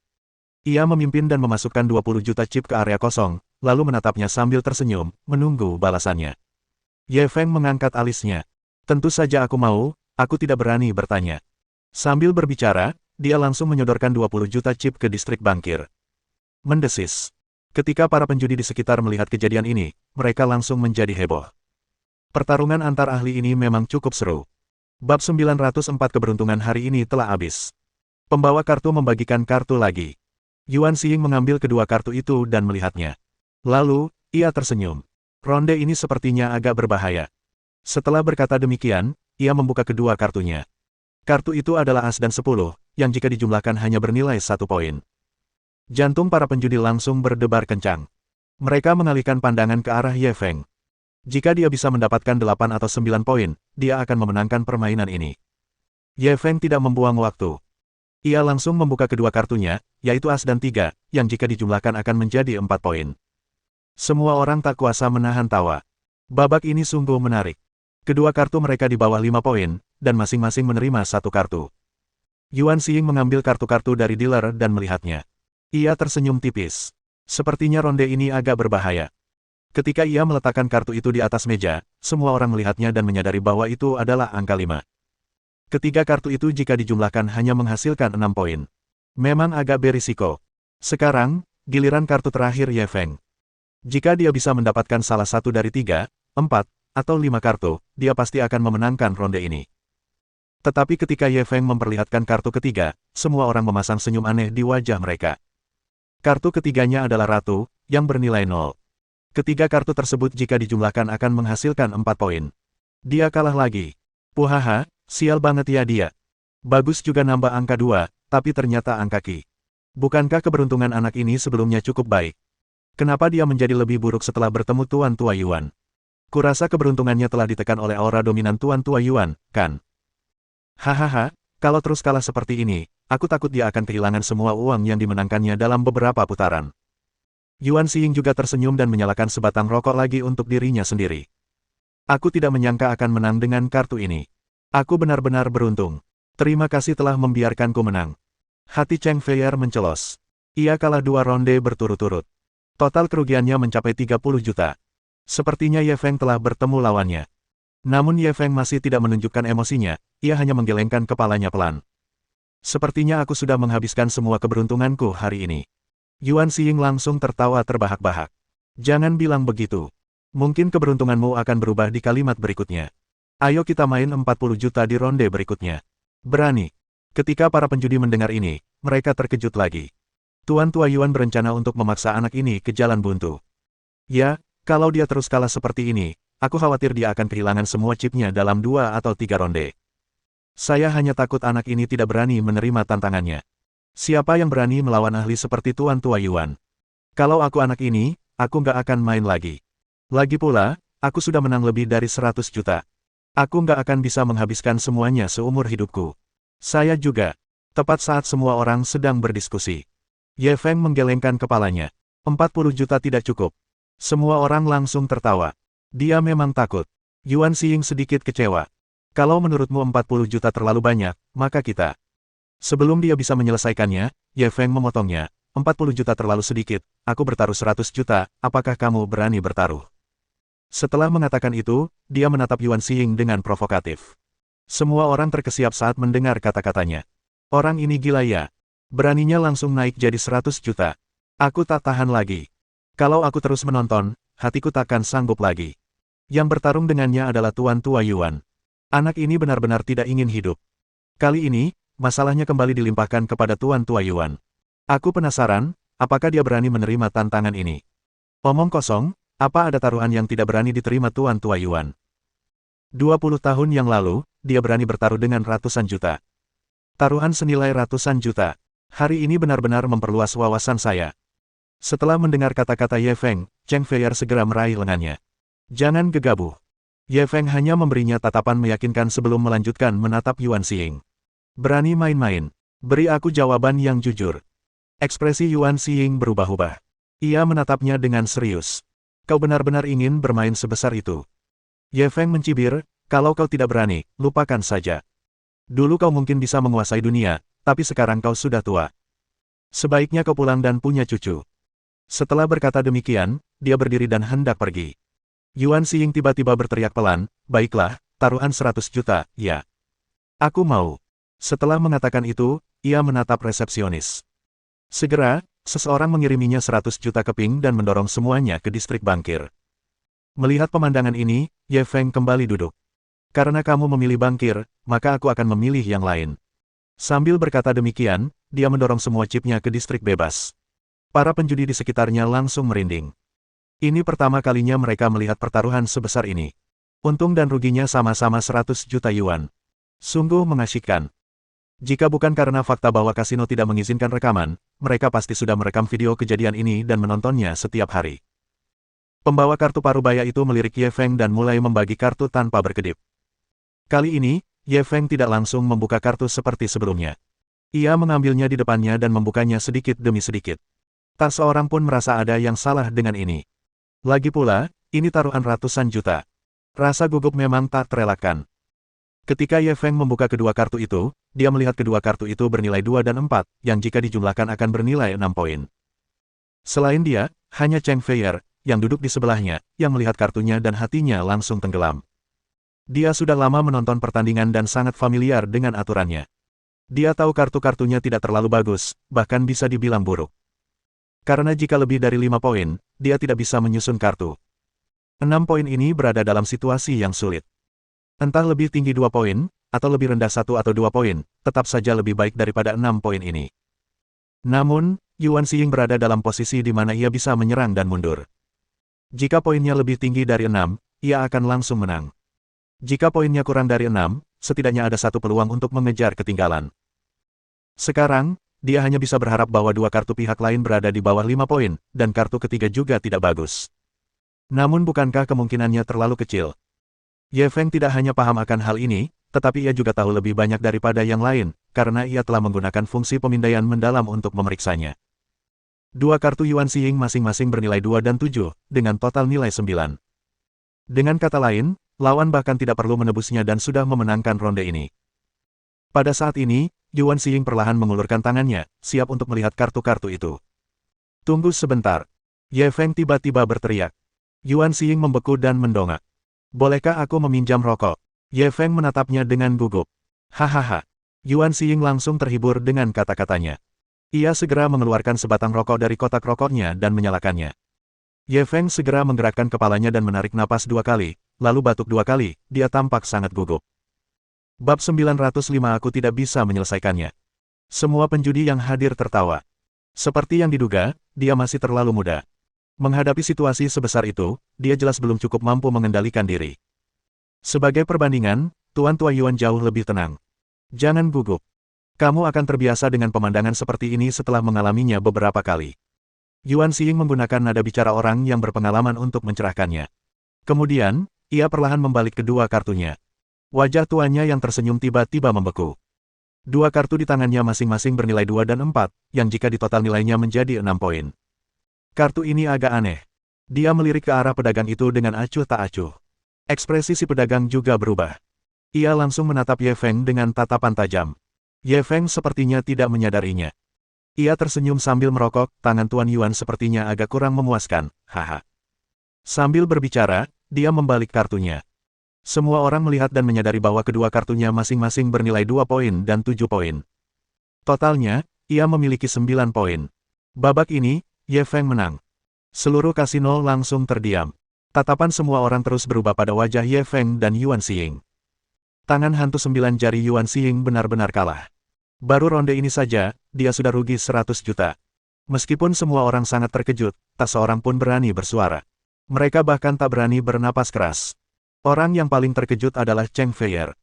Ia memimpin dan memasukkan 20 juta chip ke area kosong, lalu menatapnya sambil tersenyum, menunggu balasannya. Ye Feng mengangkat alisnya. Tentu saja aku mau, aku tidak berani bertanya. Sambil berbicara, dia langsung menyodorkan 20 juta chip ke distrik bankir. Mendesis. Ketika para penjudi di sekitar melihat kejadian ini, mereka langsung menjadi heboh. Pertarungan antar ahli ini memang cukup seru. Bab 904 keberuntungan hari ini telah habis. Pembawa kartu membagikan kartu lagi. Yuan Xiying mengambil kedua kartu itu dan melihatnya. Lalu, ia tersenyum. Ronde ini sepertinya agak berbahaya. Setelah berkata demikian, ia membuka kedua kartunya. Kartu itu adalah As dan 10, yang jika dijumlahkan hanya bernilai 1 poin. Jantung para penjudi langsung berdebar kencang. Mereka mengalihkan pandangan ke arah Ye Feng. Jika dia bisa mendapatkan 8 atau 9 poin, dia akan memenangkan permainan ini. Ye Feng tidak membuang waktu. Ia langsung membuka kedua kartunya, yaitu As dan 3, yang jika dijumlahkan akan menjadi 4 poin. Semua orang tak kuasa menahan tawa. Babak ini sungguh menarik. Kedua kartu mereka di bawah 5 poin, dan masing-masing menerima 1 kartu. Yuan Xing mengambil kartu-kartu dari dealer dan melihatnya. Ia tersenyum tipis. Sepertinya ronde ini agak berbahaya. Ketika ia meletakkan kartu itu di atas meja, semua orang melihatnya dan menyadari bahwa itu adalah angka 5. Ketiga kartu itu jika dijumlahkan hanya menghasilkan 6 poin. Memang agak berisiko. Sekarang, giliran kartu terakhir Ye Feng. Jika dia bisa mendapatkan salah satu dari 3, 4, atau 5 kartu, dia pasti akan memenangkan ronde ini. Tetapi ketika Ye Feng memperlihatkan kartu ketiga, semua orang memasang senyum aneh di wajah mereka. Kartu ketiganya adalah Ratu, yang bernilai 0. Ketiga kartu tersebut jika dijumlahkan akan menghasilkan 4 poin. Dia kalah lagi. Puhaha, sial banget ya dia. Bagus juga nambah angka 2, tapi ternyata angka Ki. Bukankah keberuntungan anak ini sebelumnya cukup baik? Kenapa dia menjadi lebih buruk setelah bertemu Tuan Tua Yuan? Kurasa keberuntungannya telah ditekan oleh aura dominan Tuan Tua Yuan, kan? Hahaha, kalau terus kalah seperti ini, aku takut dia akan kehilangan semua uang yang dimenangkannya dalam beberapa putaran. Yuan Xing juga tersenyum dan menyalakan sebatang rokok lagi untuk dirinya sendiri. Aku tidak menyangka akan menang dengan kartu ini. Aku benar-benar beruntung. Terima kasih telah membiarkanku menang. Hati Cheng Feier mencelos. Ia kalah 2 ronde berturut-turut. Total kerugiannya mencapai 30 juta. Sepertinya Ye Feng telah bertemu lawannya. Namun Ye Feng masih tidak menunjukkan emosinya, ia hanya menggelengkan kepalanya pelan. Sepertinya aku sudah menghabiskan semua keberuntunganku hari ini. Yuan Xing langsung tertawa terbahak-bahak. Jangan bilang begitu. Mungkin keberuntunganmu akan berubah di kalimat berikutnya. Ayo kita main 40 juta di ronde berikutnya. Berani. Ketika para penjudi mendengar ini, mereka terkejut lagi. Tuan Tua Yuan berencana untuk memaksa anak ini ke jalan buntu. Ya, kalau dia terus kalah seperti ini, aku khawatir dia akan kehilangan semua chipnya dalam 2 atau 3 ronde. Saya hanya takut anak ini tidak berani menerima tantangannya. Siapa yang berani melawan ahli seperti Tuan Tua Yuan? Kalau aku anak ini, aku nggak akan main lagi. Lagi pula, aku sudah menang lebih dari 100 juta. Aku nggak akan bisa menghabiskan semuanya seumur hidupku. Saya juga. Tepat saat semua orang sedang berdiskusi. Ye Feng menggelengkan kepalanya. 40 juta tidak cukup. Semua orang langsung tertawa. Dia memang takut. Yuan Xing sedikit kecewa. Kalau menurutmu 40 juta terlalu banyak, maka kita. Sebelum dia bisa menyelesaikannya, Ye Feng memotongnya. 40 juta terlalu sedikit, aku bertaruh 100 juta, apakah kamu berani bertaruh? Setelah mengatakan itu, dia menatap Yuan Xing dengan provokatif. Semua orang terkesiap saat mendengar kata-katanya. Orang ini gila ya. Beraninya langsung naik jadi 100 juta. Aku tak tahan lagi. Kalau aku terus menonton, hatiku takkan sanggup lagi. Yang bertarung dengannya adalah Tuan Tua Yuan. Anak ini benar-benar tidak ingin hidup. Kali ini, masalahnya kembali dilimpahkan kepada Tuan Tua Yuan. Aku penasaran, apakah dia berani menerima tantangan ini? Omong kosong, apa ada taruhan yang tidak berani diterima Tuan Tua Yuan? 20 tahun yang lalu, dia berani bertaruh dengan ratusan juta. Taruhan senilai ratusan juta. Hari ini benar-benar memperluas wawasan saya. Setelah mendengar kata-kata Ye Feng, Cheng Feier segera meraih lengannya. Jangan gegabah. Ye Feng hanya memberinya tatapan meyakinkan sebelum melanjutkan menatap Yuan Xing. Berani main-main. Beri aku jawaban yang jujur. Ekspresi Yuan Xing berubah-ubah. Ia menatapnya dengan serius. Kau benar-benar ingin bermain sebesar itu? Ye Feng mencibir, kalau kau tidak berani, lupakan saja. Dulu kau mungkin bisa menguasai dunia, tapi sekarang kau sudah tua. Sebaiknya kau pulang dan punya cucu. Setelah berkata demikian, dia berdiri dan hendak pergi. Yuan Xing tiba-tiba berteriak pelan, baiklah, taruhan 100 juta, ya. Aku mau. Setelah mengatakan itu, ia menatap resepsionis. Segera, seseorang mengiriminya 100 juta keping dan mendorong semuanya ke distrik bankir. Melihat pemandangan ini, Ye Feng kembali duduk. Karena kamu memilih bankir, maka aku akan memilih yang lain. Sambil berkata demikian, dia mendorong semua chipnya ke distrik bebas. Para penjudi di sekitarnya langsung merinding. Ini pertama kalinya mereka melihat pertaruhan sebesar ini. Untung dan ruginya sama-sama 100 juta yuan. Sungguh mengasyikkan. Jika bukan karena fakta bahwa kasino tidak mengizinkan rekaman, mereka pasti sudah merekam video kejadian ini dan menontonnya setiap hari. Pembawa kartu parubaya itu melirik Ye Feng dan mulai membagi kartu tanpa berkedip. Kali ini, Ye Feng tidak langsung membuka kartu seperti sebelumnya. Ia mengambilnya di depannya dan membukanya sedikit demi sedikit. Tak seorang pun merasa ada yang salah dengan ini. Lagi pula, ini taruhan ratusan juta. Rasa gugup memang tak terelakkan. Ketika Ye Feng membuka kedua kartu itu, dia melihat kedua kartu itu bernilai 2 dan 4, yang jika dijumlahkan akan bernilai 6 poin. Selain dia, hanya Cheng Feier, yang duduk di sebelahnya, yang melihat kartunya dan hatinya langsung tenggelam. Dia sudah lama menonton pertandingan dan sangat familiar dengan aturannya. Dia tahu kartu-kartunya tidak terlalu bagus, bahkan bisa dibilang buruk. Karena jika lebih dari 5 poin, dia tidak bisa menyusun kartu. 6 poin ini berada dalam situasi yang sulit. Entah lebih tinggi 2 poin, atau lebih rendah 1 atau 2 poin, tetap saja lebih baik daripada 6 poin ini. Namun, Yuan Xiying berada dalam posisi di mana ia bisa menyerang dan mundur. Jika poinnya lebih tinggi dari 6, ia akan langsung menang. Jika poinnya kurang dari 6, setidaknya ada satu peluang untuk mengejar ketinggalan. Sekarang, dia hanya bisa berharap bahwa dua kartu pihak lain berada di bawah 5 poin, dan kartu ketiga juga tidak bagus. Namun bukankah kemungkinannya terlalu kecil? Ye Feng tidak hanya paham akan hal ini, tetapi ia juga tahu lebih banyak daripada yang lain, karena ia telah menggunakan fungsi pemindaian mendalam untuk memeriksanya. Dua kartu Yuan Xiying masing-masing bernilai 2 dan 7, dengan total nilai 9. Dengan kata lain, lawan bahkan tidak perlu menebusnya dan sudah memenangkan ronde ini. Pada saat ini, Yuan Xiying perlahan mengulurkan tangannya, siap untuk melihat kartu-kartu itu. Tunggu sebentar. Ye Feng tiba-tiba berteriak. Yuan Xiying membeku dan mendongak. Bolehkah aku meminjam rokok? Ye Feng menatapnya dengan gugup. Hahaha. Yuan Xiying langsung terhibur dengan kata-katanya. Ia segera mengeluarkan sebatang rokok dari kotak rokoknya dan menyalakannya. Ye Feng segera menggerakkan kepalanya dan menarik napas 2 kali, lalu batuk 2 kali, dia tampak sangat gugup. Bab 905 aku tidak bisa menyelesaikannya. Semua penjudi yang hadir tertawa. Seperti yang diduga, dia masih terlalu muda. Menghadapi situasi sebesar itu, dia jelas belum cukup mampu mengendalikan diri. Sebagai perbandingan, Tuan Tua Yuan jauh lebih tenang. Jangan gugup. Kamu akan terbiasa dengan pemandangan seperti ini setelah mengalaminya beberapa kali. Yuan Xiying menggunakan nada bicara orang yang berpengalaman untuk mencerahkannya. Kemudian, ia perlahan membalik kedua kartunya. Wajah tuannya yang tersenyum tiba-tiba membeku. Dua kartu di tangannya masing-masing bernilai 2 dan 4, yang jika ditotal nilainya menjadi 6 poin. Kartu ini agak aneh. Dia melirik ke arah pedagang itu dengan acuh tak acuh. Ekspresi si pedagang juga berubah. Ia langsung menatap Ye Feng dengan tatapan tajam. Ye Feng sepertinya tidak menyadarinya. Ia tersenyum sambil merokok, tangan Tuan Yuan sepertinya agak kurang memuaskan, haha. Sambil berbicara, dia membalik kartunya. Semua orang melihat dan menyadari bahwa kedua kartunya masing-masing bernilai 2 poin dan 7 poin. Totalnya, ia memiliki 9 poin. Babak ini, Ye Feng menang. Seluruh kasino langsung terdiam. Tatapan semua orang terus berubah pada wajah Ye Feng dan Yuan Xiying. Tangan hantu 9 jari Yuan Xiying benar-benar kalah. Baru ronde ini saja, dia sudah rugi 100 juta. Meskipun semua orang sangat terkejut, tak seorang pun berani bersuara. Mereka bahkan tak berani bernapas keras. Orang yang paling terkejut adalah Cheng Feier.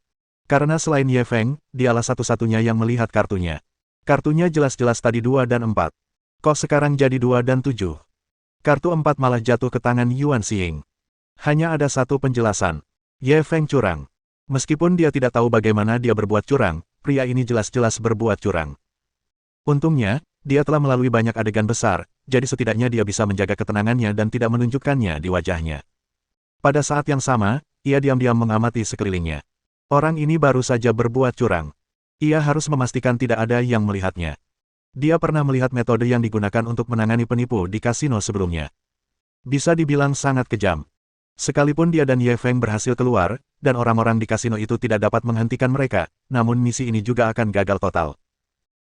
Karena selain Ye Feng, dialah satu-satunya yang melihat kartunya. Kartunya jelas-jelas tadi 2 dan 4. Kok sekarang jadi 2 dan 7? Kartu 4 malah jatuh ke tangan Yuan Xiying. Hanya ada satu penjelasan. Ye Feng curang. Meskipun dia tidak tahu bagaimana dia berbuat curang, pria ini jelas-jelas berbuat curang. Untungnya, dia telah melalui banyak adegan besar, jadi setidaknya dia bisa menjaga ketenangannya dan tidak menunjukkannya di wajahnya. Pada saat yang sama, ia diam-diam mengamati sekelilingnya. Orang ini baru saja berbuat curang. Ia harus memastikan tidak ada yang melihatnya. Dia pernah melihat metode yang digunakan untuk menangani penipu di kasino sebelumnya. Bisa dibilang sangat kejam. Sekalipun dia dan Ye Feng berhasil keluar, dan orang-orang di kasino itu tidak dapat menghentikan mereka, namun misi ini juga akan gagal total.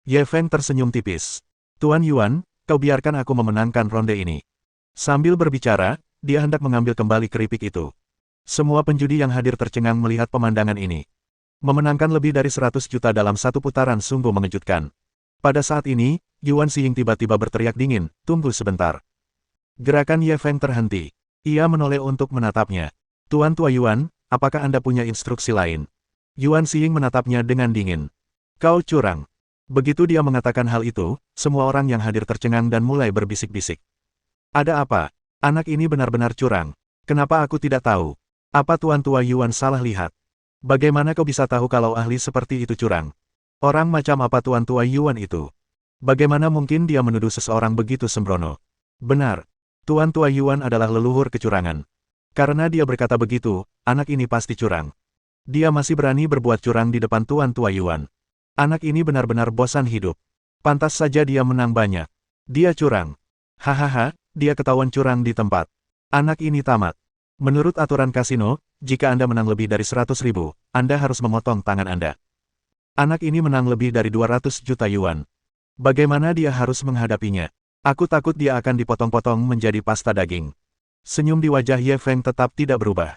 Ye Feng tersenyum tipis. Tuan Yuan, kau biarkan aku memenangkan ronde ini. Sambil berbicara, dia hendak mengambil kembali keripik itu. Semua penjudi yang hadir tercengang melihat pemandangan ini. Memenangkan lebih dari 100 juta dalam satu putaran sungguh mengejutkan. Pada saat ini, Yuan Xiying tiba-tiba berteriak dingin, tunggu sebentar. Gerakan Ye Feng terhenti. Ia menoleh untuk menatapnya. Tuan Tua Yuan, apakah Anda punya instruksi lain? Yuan Xiying menatapnya dengan dingin. Kau curang. Begitu dia mengatakan hal itu, semua orang yang hadir tercengang dan mulai berbisik-bisik. Ada apa? Anak ini benar-benar curang. Kenapa aku tidak tahu? Apa Tuan Tua Yuan salah lihat? Bagaimana kau bisa tahu kalau ahli seperti itu curang? Orang macam apa Tuan Tua Yuan itu? Bagaimana mungkin dia menuduh seseorang begitu sembrono? Benar. Tuan Tua Yuan adalah leluhur kecurangan. Karena dia berkata begitu, anak ini pasti curang. Dia masih berani berbuat curang di depan Tuan Tua Yuan. Anak ini benar-benar bosan hidup. Pantas saja dia menang banyak. Dia curang. Hahaha, dia ketahuan curang di tempat. Anak ini tamat. Menurut aturan kasino, jika Anda menang lebih dari 100.000, Anda harus memotong tangan Anda. Anak ini menang lebih dari 200 juta yuan. Bagaimana dia harus menghadapinya? Aku takut dia akan dipotong-potong menjadi pasta daging. Senyum di wajah Ye Feng tetap tidak berubah.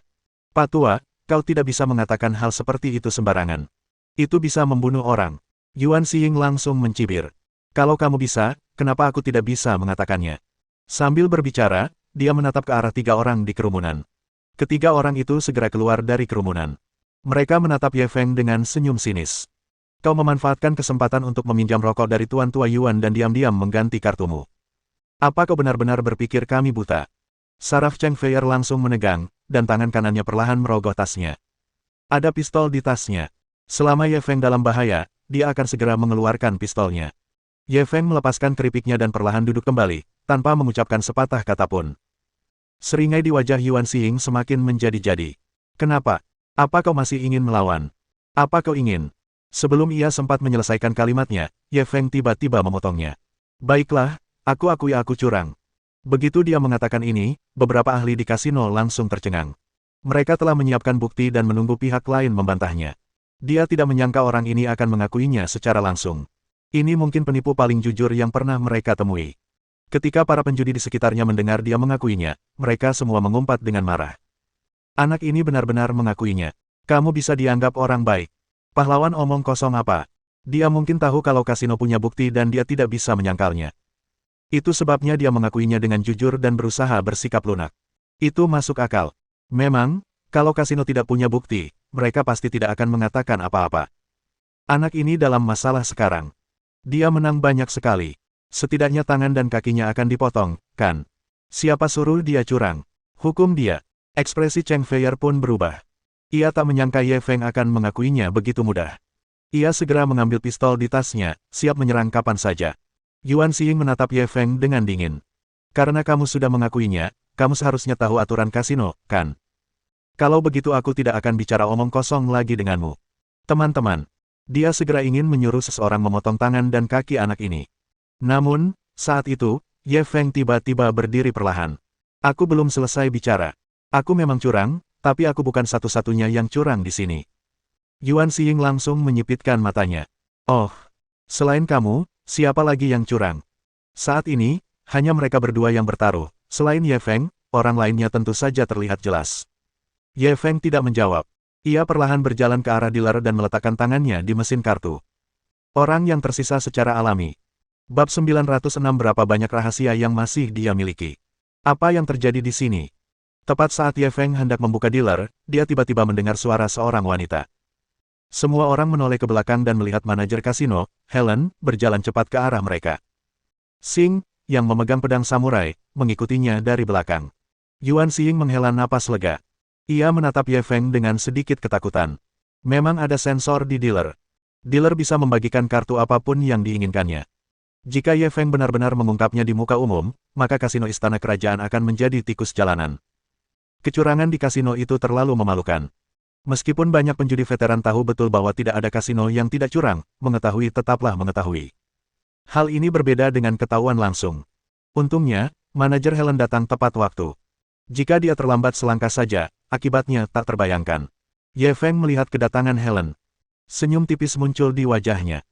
Pak Tua, kau tidak bisa mengatakan hal seperti itu sembarangan. Itu bisa membunuh orang. Yuan Xiying langsung mencibir. Kalau kamu bisa, kenapa aku tidak bisa mengatakannya? Sambil berbicara, dia menatap ke arah 3 orang di kerumunan. Ketiga orang itu segera keluar dari kerumunan. Mereka menatap Ye Feng dengan senyum sinis. Kau memanfaatkan kesempatan untuk meminjam rokok dari Tuan Tua Yuan dan diam-diam mengganti kartumu. Apa kau benar-benar berpikir kami buta? Saraf Cheng Feier langsung menegang, dan tangan kanannya perlahan merogoh tasnya. Ada pistol di tasnya. Selama Ye Feng dalam bahaya, dia akan segera mengeluarkan pistolnya. Ye Feng melepaskan keripiknya dan perlahan duduk kembali, tanpa mengucapkan sepatah kata pun. Seringai di wajah Yuan Xiying semakin menjadi-jadi. Kenapa? Apa kau masih ingin melawan? Apa kau ingin? Sebelum ia sempat menyelesaikan kalimatnya, Ye Feng tiba-tiba memotongnya. Baiklah, aku akui aku curang. Begitu dia mengatakan ini, beberapa ahli di kasino langsung tercengang. Mereka telah menyiapkan bukti dan menunggu pihak lain membantahnya. Dia tidak menyangka orang ini akan mengakuinya secara langsung. Ini mungkin penipu paling jujur yang pernah mereka temui. Ketika para penjudi di sekitarnya mendengar dia mengakuinya, mereka semua mengumpat dengan marah. Anak ini benar-benar mengakuinya. Kamu bisa dianggap orang baik. Pahlawan omong kosong apa? Dia mungkin tahu kalau kasino punya bukti dan dia tidak bisa menyangkalnya. Itu sebabnya dia mengakuinya dengan jujur dan berusaha bersikap lunak. Itu masuk akal. Memang, kalau kasino tidak punya bukti, mereka pasti tidak akan mengatakan apa-apa. Anak ini dalam masalah sekarang. Dia menang banyak sekali. Setidaknya tangan dan kakinya akan dipotong, kan? Siapa suruh dia curang? Hukum dia. Ekspresi Cheng Feier pun berubah. Ia tak menyangka Ye Feng akan mengakuinya begitu mudah. Ia segera mengambil pistol di tasnya, siap menyerang kapan saja. Yuan Xiying menatap Ye Feng dengan dingin. Karena kamu sudah mengakuinya, kamu seharusnya tahu aturan kasino, kan? Kalau begitu aku tidak akan bicara omong kosong lagi denganmu. Teman-teman. Dia segera ingin menyuruh seseorang memotong tangan dan kaki anak ini. Namun, saat itu, Ye Feng tiba-tiba berdiri perlahan. Aku belum selesai bicara. Aku memang curang, tapi aku bukan satu-satunya yang curang di sini. Yuan Xiying langsung menyipitkan matanya. Oh, selain kamu, siapa lagi yang curang? Saat ini, hanya mereka berdua yang bertaruh. Selain Ye Feng, orang lainnya tentu saja terlihat jelas. Ye Feng tidak menjawab. Ia perlahan berjalan ke arah dealer dan meletakkan tangannya di mesin kartu. Orang yang tersisa secara alami. Bab 906 berapa banyak rahasia yang masih dia miliki. Apa yang terjadi di sini? Tepat saat Ye Feng hendak membuka dealer, dia tiba-tiba mendengar suara seorang wanita. Semua orang menoleh ke belakang dan melihat manajer kasino, Helen, berjalan cepat ke arah mereka. Xing, yang memegang pedang samurai, mengikutinya dari belakang. Yuan Xiying menghela napas lega. Ia menatap Ye Feng dengan sedikit ketakutan. Memang ada sensor di dealer. Dealer bisa membagikan kartu apapun yang diinginkannya. Jika Ye Feng benar-benar mengungkapnya di muka umum, maka kasino istana kerajaan akan menjadi tikus jalanan. Kecurangan di kasino itu terlalu memalukan. Meskipun banyak penjudi veteran tahu betul bahwa tidak ada kasino yang tidak curang, mengetahui tetaplah mengetahui. Hal ini berbeda dengan ketahuan langsung. Untungnya, manajer Helen datang tepat waktu. Jika dia terlambat selangkah saja, akibatnya tak terbayangkan. Ye Feng melihat kedatangan Helen. Senyum tipis muncul di wajahnya.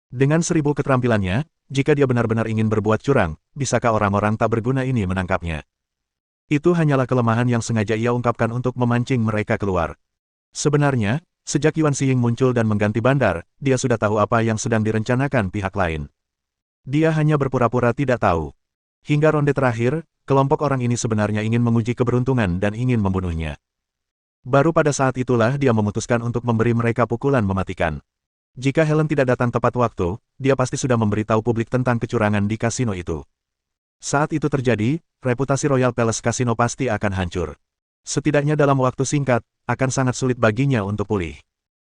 Dengan 1000 keterampilannya, jika dia benar-benar ingin berbuat curang, bisakah orang-orang tak berguna ini menangkapnya? Itu hanyalah kelemahan yang sengaja ia ungkapkan untuk memancing mereka keluar. Sebenarnya, sejak Yuan Xiying muncul dan mengganti bandar, dia sudah tahu apa yang sedang direncanakan pihak lain. Dia hanya berpura-pura tidak tahu. Hingga ronde terakhir, kelompok orang ini sebenarnya ingin menguji keberuntungan dan ingin membunuhnya. Baru pada saat itulah dia memutuskan untuk memberi mereka pukulan mematikan. Jika Helen tidak datang tepat waktu, dia pasti sudah memberitahu publik tentang kecurangan di kasino itu. Saat itu terjadi, reputasi Royal Palace Casino pasti akan hancur. Setidaknya dalam waktu singkat, akan sangat sulit baginya untuk pulih.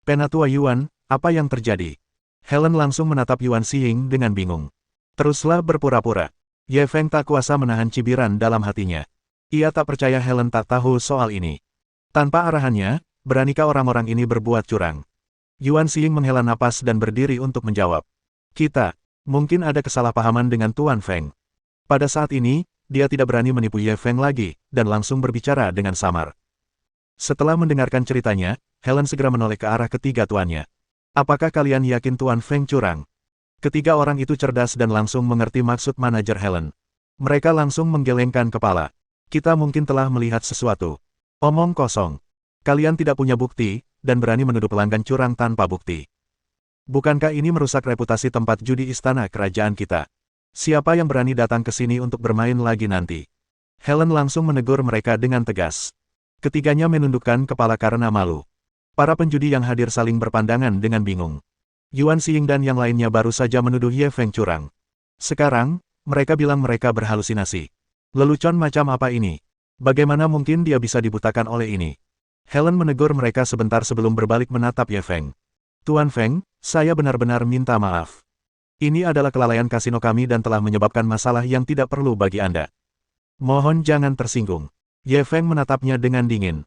Penatua Yuan, apa yang terjadi? Helen langsung menatap Yuan Xiying dengan bingung. Teruslah berpura-pura. Ye Feng tak kuasa menahan cibiran dalam hatinya. Ia tak percaya Helen tak tahu soal ini. Tanpa arahannya, beranikah orang-orang ini berbuat curang? Yuan Xiying menghela napas dan berdiri untuk menjawab. Mungkin ada kesalahpahaman dengan Tuan Feng. Pada saat ini, dia tidak berani menipu Ye Feng lagi, dan langsung berbicara dengan samar. Setelah mendengarkan ceritanya, Helen segera menoleh ke arah ketiga tuannya. Apakah kalian yakin Tuan Feng curang? Ketiga orang itu cerdas dan langsung mengerti maksud manajer Helen. Mereka langsung menggelengkan kepala. Kita mungkin telah melihat sesuatu. Omong kosong. Kalian tidak punya bukti, dan berani menuduh pelanggan curang tanpa bukti. Bukankah ini merusak reputasi tempat judi istana kerajaan kita? Siapa yang berani datang ke sini untuk bermain lagi nanti? Helen langsung menegur mereka dengan tegas. Ketiganya menundukkan kepala karena malu. Para penjudi yang hadir saling berpandangan dengan bingung. Yuan Xiying dan yang lainnya baru saja menuduh Ye Feng curang. Sekarang, mereka bilang mereka berhalusinasi. Lelucon macam apa ini? Bagaimana mungkin dia bisa dibutakan oleh ini? Helen menegur mereka sebentar sebelum berbalik menatap Ye Feng. Tuan Feng, saya benar-benar minta maaf. Ini adalah kelalaian kasino kami dan telah menyebabkan masalah yang tidak perlu bagi Anda. Mohon jangan tersinggung. Ye Feng menatapnya dengan dingin.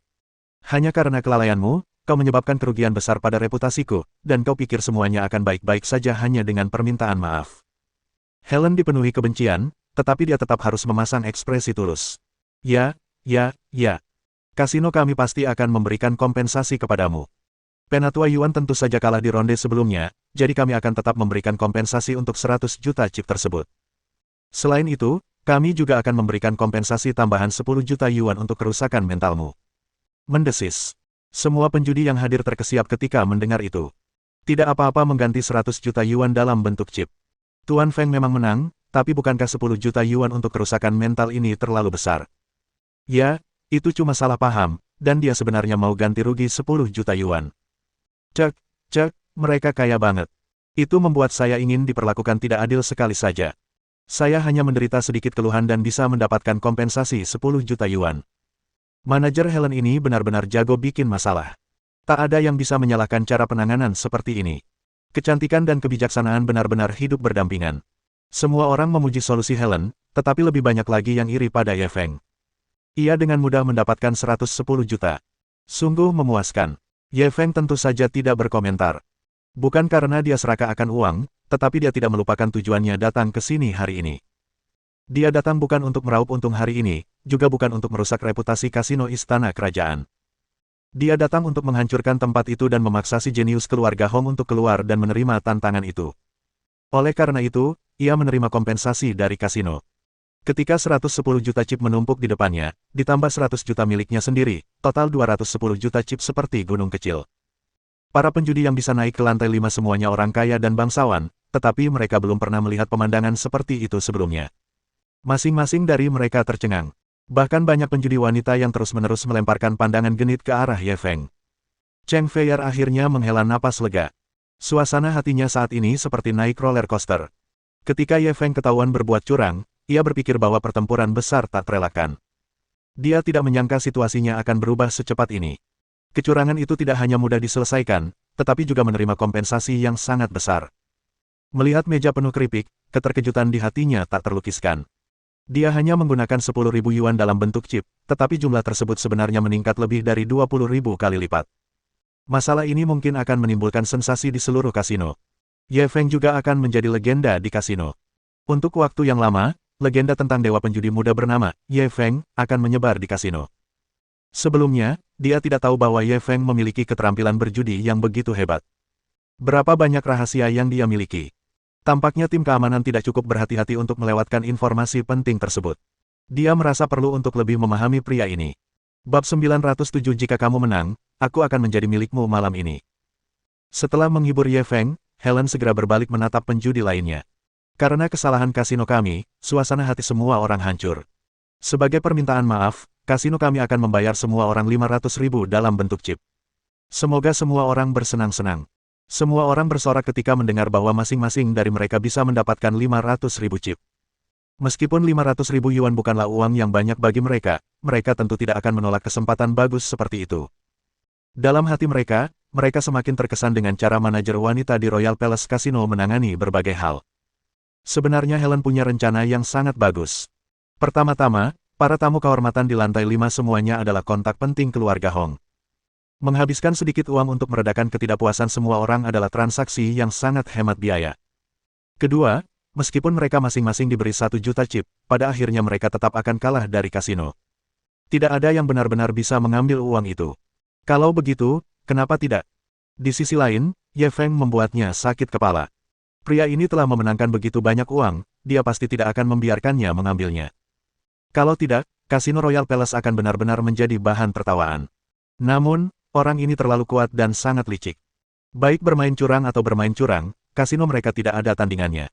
Hanya karena kelalaianmu, kau menyebabkan kerugian besar pada reputasiku, dan kau pikir semuanya akan baik-baik saja hanya dengan permintaan maaf. Helen dipenuhi kebencian, tetapi dia tetap harus memasang ekspresi tulus. Ya. Kasino kami pasti akan memberikan kompensasi kepadamu. Penatua Yuan tentu saja kalah di ronde sebelumnya, jadi kami akan tetap memberikan kompensasi untuk 100 juta chip tersebut. Selain itu, kami juga akan memberikan kompensasi tambahan 10 juta yuan untuk kerusakan mentalmu. Mendesis. Semua penjudi yang hadir terkesiap ketika mendengar itu. Tidak apa-apa mengganti 100 juta yuan dalam bentuk chip. Tuan Feng memang menang, tapi bukankah 10 juta yuan untuk kerusakan mental ini terlalu besar? Ya, itu cuma salah paham, dan dia sebenarnya mau ganti rugi 10 juta yuan. Mereka kaya banget. Itu membuat saya ingin diperlakukan tidak adil sekali saja. Saya hanya menderita sedikit keluhan dan bisa mendapatkan kompensasi 10 juta yuan. Manajer Helen ini benar-benar jago bikin masalah. Tak ada yang bisa menyalahkan cara penanganan seperti ini. Kecantikan dan kebijaksanaan benar-benar hidup berdampingan. Semua orang memuji solusi Helen, tetapi lebih banyak lagi yang iri pada Ye Feng. Ia dengan mudah mendapatkan 110 juta. Sungguh memuaskan. Ye Feng tentu saja tidak berkomentar. Bukan karena dia serakah akan uang, tetapi dia tidak melupakan tujuannya datang ke sini hari ini. Dia datang bukan untuk meraup untung hari ini, juga bukan untuk merusak reputasi kasino istana kerajaan. Dia datang untuk menghancurkan tempat itu dan memaksa si jenius keluarga Hong untuk keluar dan menerima tantangan itu. Oleh karena itu, ia menerima kompensasi dari kasino. Ketika 110 juta chip menumpuk di depannya, ditambah 100 juta miliknya sendiri, total 210 juta chip seperti gunung kecil. Para penjudi yang bisa naik ke lantai 5 semuanya orang kaya dan bangsawan, tetapi mereka belum pernah melihat pemandangan seperti itu sebelumnya. Masing-masing dari mereka tercengang. Bahkan banyak penjudi wanita yang terus-menerus melemparkan pandangan genit ke arah Ye Feng. Cheng Feier akhirnya menghela napas lega. Suasana hatinya saat ini seperti naik roller coaster. Ketika Ye Feng ketahuan berbuat curang, ia berpikir bahwa pertempuran besar tak terelakkan. Dia tidak menyangka situasinya akan berubah secepat ini. Kecurangan itu tidak hanya mudah diselesaikan, tetapi juga menerima kompensasi yang sangat besar. Melihat meja penuh keripik, keterkejutan di hatinya tak terlukiskan. Dia hanya menggunakan 10.000 yuan dalam bentuk chip, tetapi jumlah tersebut sebenarnya meningkat lebih dari 20.000 kali lipat. Masalah ini mungkin akan menimbulkan sensasi di seluruh kasino. Ye Feng juga akan menjadi legenda di kasino. Untuk waktu yang lama, legenda tentang dewa penjudi muda bernama Ye Feng akan menyebar di kasino. Sebelumnya, dia tidak tahu bahwa Ye Feng memiliki keterampilan berjudi yang begitu hebat. Berapa banyak rahasia yang dia miliki. Tampaknya tim keamanan tidak cukup berhati-hati untuk melewatkan informasi penting tersebut. Dia merasa perlu untuk lebih memahami pria ini. Bab 907 Jika kamu menang, aku akan menjadi milikmu malam ini. Setelah menghibur Ye Feng, Helen segera berbalik menatap penjudi lainnya. Karena kesalahan kasino kami, suasana hati semua orang hancur. Sebagai permintaan maaf, kasino kami akan membayar semua orang 500.000 dalam bentuk chip. Semoga semua orang bersenang-senang. Semua orang bersorak ketika mendengar bahwa masing-masing dari mereka bisa mendapatkan 500.000 chip. Meskipun 500.000 yuan bukanlah uang yang banyak bagi mereka tentu tidak akan menolak kesempatan bagus seperti itu. Dalam hati mereka semakin terkesan dengan cara manajer wanita di Royal Palace Casino menangani berbagai hal. Sebenarnya Helen punya rencana yang sangat bagus. Pertama-tama, para tamu kehormatan di lantai 5 semuanya adalah kontak penting keluarga Hong. Menghabiskan sedikit uang untuk meredakan ketidakpuasan semua orang adalah transaksi yang sangat hemat biaya. Kedua, meskipun mereka masing-masing diberi 1 juta chip, pada akhirnya mereka tetap akan kalah dari kasino. Tidak ada yang benar-benar bisa mengambil uang itu. Kalau begitu, kenapa tidak? Di sisi lain, Ye Feng membuatnya sakit kepala. Pria ini telah memenangkan begitu banyak uang, dia pasti tidak akan membiarkannya mengambilnya. Kalau tidak, Kasino Royal Palace akan benar-benar menjadi bahan tertawaan. Namun, orang ini terlalu kuat dan sangat licik. Baik bermain curang atau bermain curang, kasino mereka tidak ada tandingannya.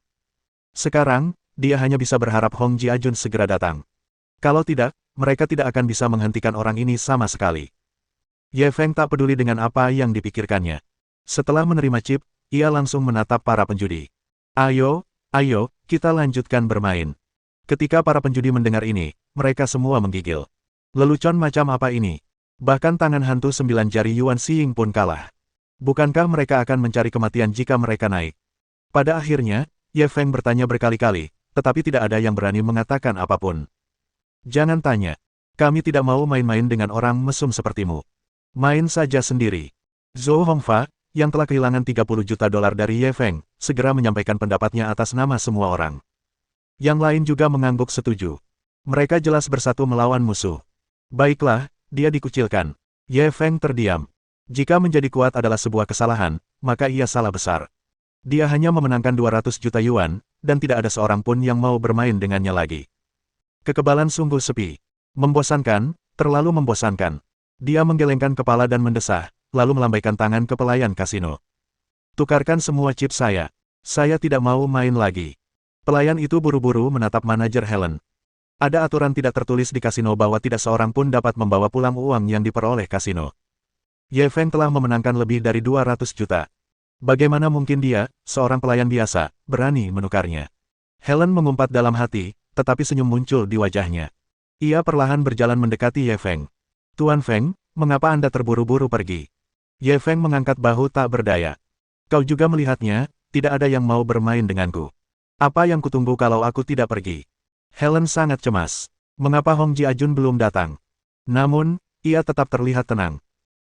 Sekarang, dia hanya bisa berharap Hong Jiajun segera datang. Kalau tidak, mereka tidak akan bisa menghentikan orang ini sama sekali. Ye Feng tak peduli dengan apa yang dipikirkannya. Setelah menerima chip, ia langsung menatap para penjudi. Ayo, kita lanjutkan bermain. Ketika para penjudi mendengar ini, mereka semua menggigil. Lelucon macam apa ini? Bahkan tangan hantu 9 jari Yuan Xiying pun kalah. Bukankah mereka akan mencari kematian jika mereka naik? Pada akhirnya, Ye Feng bertanya berkali-kali, tetapi tidak ada yang berani mengatakan apapun. Jangan tanya. Kami tidak mau main-main dengan orang mesum sepertimu. Main saja sendiri. Zhou Hongfa, yang telah kehilangan 30 juta dolar dari Ye Feng, segera menyampaikan pendapatnya atas nama semua orang. Yang lain juga mengangguk setuju. Mereka jelas bersatu melawan musuh. Baiklah, dia dikucilkan. Ye Feng terdiam. Jika menjadi kuat adalah sebuah kesalahan, maka ia salah besar. Dia hanya memenangkan 200 juta yuan, dan tidak ada seorang pun yang mau bermain dengannya lagi. Kekebalan sungguh sepi. Membosankan, terlalu membosankan. Dia menggelengkan kepala dan mendesah, lalu melambaikan tangan ke pelayan kasino. Tukarkan semua chip saya. Saya tidak mau main lagi. Pelayan itu buru-buru menatap manajer Helen. Ada aturan tidak tertulis di kasino bahwa tidak seorang pun dapat membawa pulang uang yang diperoleh kasino. Ye Feng telah memenangkan lebih dari 200 juta. Bagaimana mungkin dia, seorang pelayan biasa, berani menukarnya? Helen mengumpat dalam hati, tetapi senyum muncul di wajahnya. Ia perlahan berjalan mendekati Ye Feng. Tuan Feng, mengapa Anda terburu-buru pergi? Ye Feng mengangkat bahu tak berdaya. Kau juga melihatnya, tidak ada yang mau bermain denganku. Apa yang kutunggu kalau aku tidak pergi? Helen sangat cemas. Mengapa Hong Jiajun belum datang? Namun, ia tetap terlihat tenang.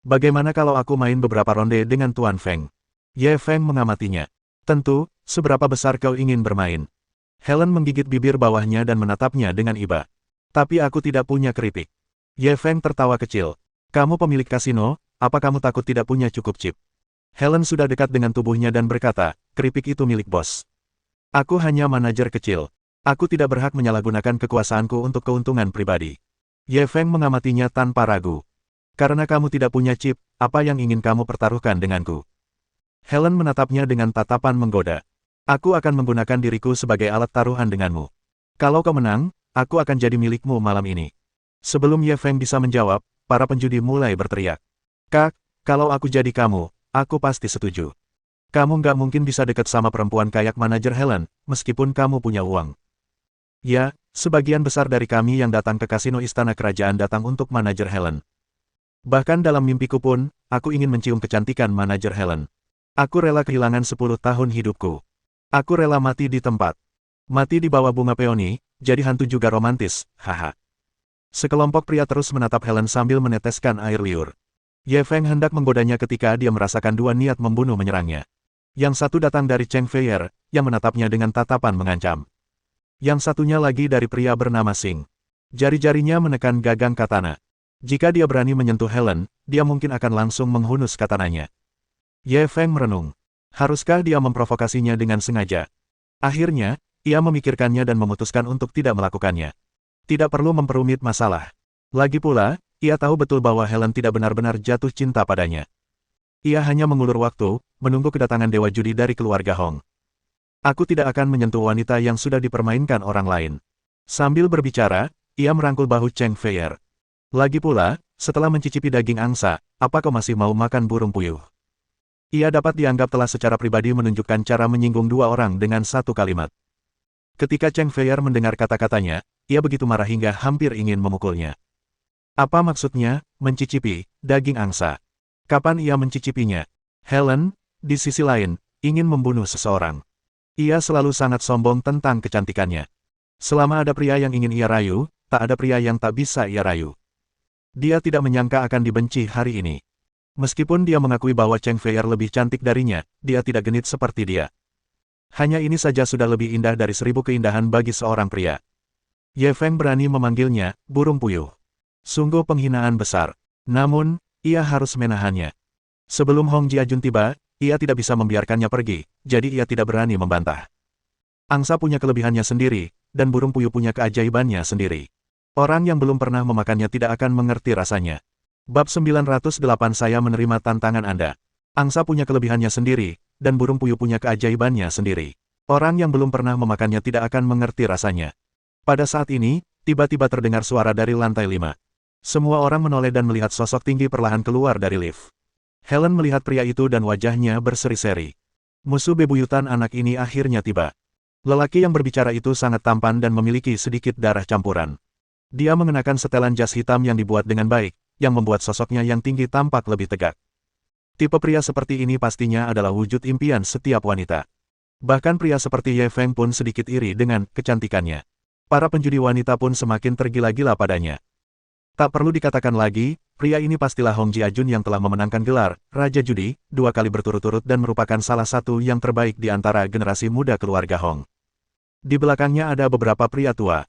Bagaimana kalau aku main beberapa ronde dengan Tuan Feng? Ye Feng mengamatinya. Tentu, seberapa besar kau ingin bermain? Helen menggigit bibir bawahnya dan menatapnya dengan iba. Tapi aku tidak punya keripik. Ye Feng tertawa kecil. Kamu pemilik kasino, apa kamu takut tidak punya cukup chip? Helen sudah dekat dengan tubuhnya dan berkata, keripik itu milik bos. Aku hanya manajer kecil. Aku tidak berhak menyalahgunakan kekuasaanku untuk keuntungan pribadi. Ye Feng mengamatinya tanpa ragu. Karena kamu tidak punya chip, apa yang ingin kamu pertaruhkan denganku? Helen menatapnya dengan tatapan menggoda. Aku akan menggunakan diriku sebagai alat taruhan denganmu. Kalau kau menang, aku akan jadi milikmu malam ini. Sebelum Ye Feng bisa menjawab, para penjudi mulai berteriak. Kak, kalau aku jadi kamu, aku pasti setuju. Kamu nggak mungkin bisa dekat sama perempuan kayak manajer Helen, meskipun kamu punya uang. Ya, sebagian besar dari kami yang datang ke kasino istana kerajaan datang untuk manajer Helen. Bahkan dalam mimpiku pun, aku ingin mencium kecantikan manajer Helen. Aku rela kehilangan 10 tahun hidupku. Aku rela mati di tempat. Mati di bawah bunga peoni, jadi hantu juga romantis, haha. Sekelompok pria terus menatap Helen sambil meneteskan air liur. Ye Feng hendak menggodanya ketika dia merasakan dua niat membunuh menyerangnya. Yang satu datang dari Cheng Feier, yang menatapnya dengan tatapan mengancam. Yang satunya lagi dari pria bernama Xing. Jari-jarinya menekan gagang katana. Jika dia berani menyentuh Helen, dia mungkin akan langsung menghunus katananya. Ye Feng merenung. Haruskah dia memprovokasinya dengan sengaja? Akhirnya, ia memikirkannya dan memutuskan untuk tidak melakukannya. Tidak perlu memperumit masalah. Lagi pula, ia tahu betul bahwa Helen tidak benar-benar jatuh cinta padanya. Ia hanya mengulur waktu, menunggu kedatangan dewa judi dari keluarga Hong. Aku tidak akan menyentuh wanita yang sudah dipermainkan orang lain. Sambil berbicara, ia merangkul bahu Cheng Feier. Lagi pula, setelah mencicipi daging angsa, apa kau masih mau makan burung puyuh? Ia dapat dianggap telah secara pribadi menunjukkan cara menyinggung dua orang dengan satu kalimat. Ketika Cheng Feier mendengar kata-katanya, ia begitu marah hingga hampir ingin memukulnya. Apa maksudnya, mencicipi daging angsa? Kapan ia mencicipinya? Helen, di sisi lain, ingin membunuh seseorang. Ia selalu sangat sombong tentang kecantikannya. Selama ada pria yang ingin ia rayu, tak ada pria yang tak bisa ia rayu. Dia tidak menyangka akan dibenci hari ini. Meskipun dia mengakui bahwa Cheng Feier lebih cantik darinya, dia tidak genit seperti dia. Hanya ini saja sudah lebih indah dari 1000 keindahan bagi seorang pria. Ye Feng berani memanggilnya, burung puyuh. Sungguh penghinaan besar. Namun, ia harus menahannya. Sebelum Hong Jiajun tiba, ia tidak bisa membiarkannya pergi, jadi ia tidak berani membantah. Angsa punya kelebihannya sendiri, dan burung puyuh punya keajaibannya sendiri. Orang yang belum pernah memakannya tidak akan mengerti rasanya. Bab 908 Saya menerima tantangan Anda. Angsa punya kelebihannya sendiri, dan burung puyuh punya keajaibannya sendiri. Orang yang belum pernah memakannya tidak akan mengerti rasanya. Pada saat ini, tiba-tiba terdengar suara dari lantai 5. Semua orang menoleh dan melihat sosok tinggi perlahan keluar dari lift. Helen melihat pria itu dan wajahnya berseri-seri. Musuh bebuyutan anak ini akhirnya tiba. Lelaki yang berbicara itu sangat tampan dan memiliki sedikit darah campuran. Dia mengenakan setelan jas hitam yang dibuat dengan baik, yang membuat sosoknya yang tinggi tampak lebih tegak. Tipe pria seperti ini pastinya adalah wujud impian setiap wanita. Bahkan pria seperti Ye Feng pun sedikit iri dengan kecantikannya. Para penjudi wanita pun semakin tergila-gila padanya. Tak perlu dikatakan lagi, pria ini pastilah Hong Jiajun yang telah memenangkan gelar Raja Judi 2 kali berturut-turut dan merupakan salah satu yang terbaik di antara generasi muda keluarga Hong. Di belakangnya ada beberapa pria tua.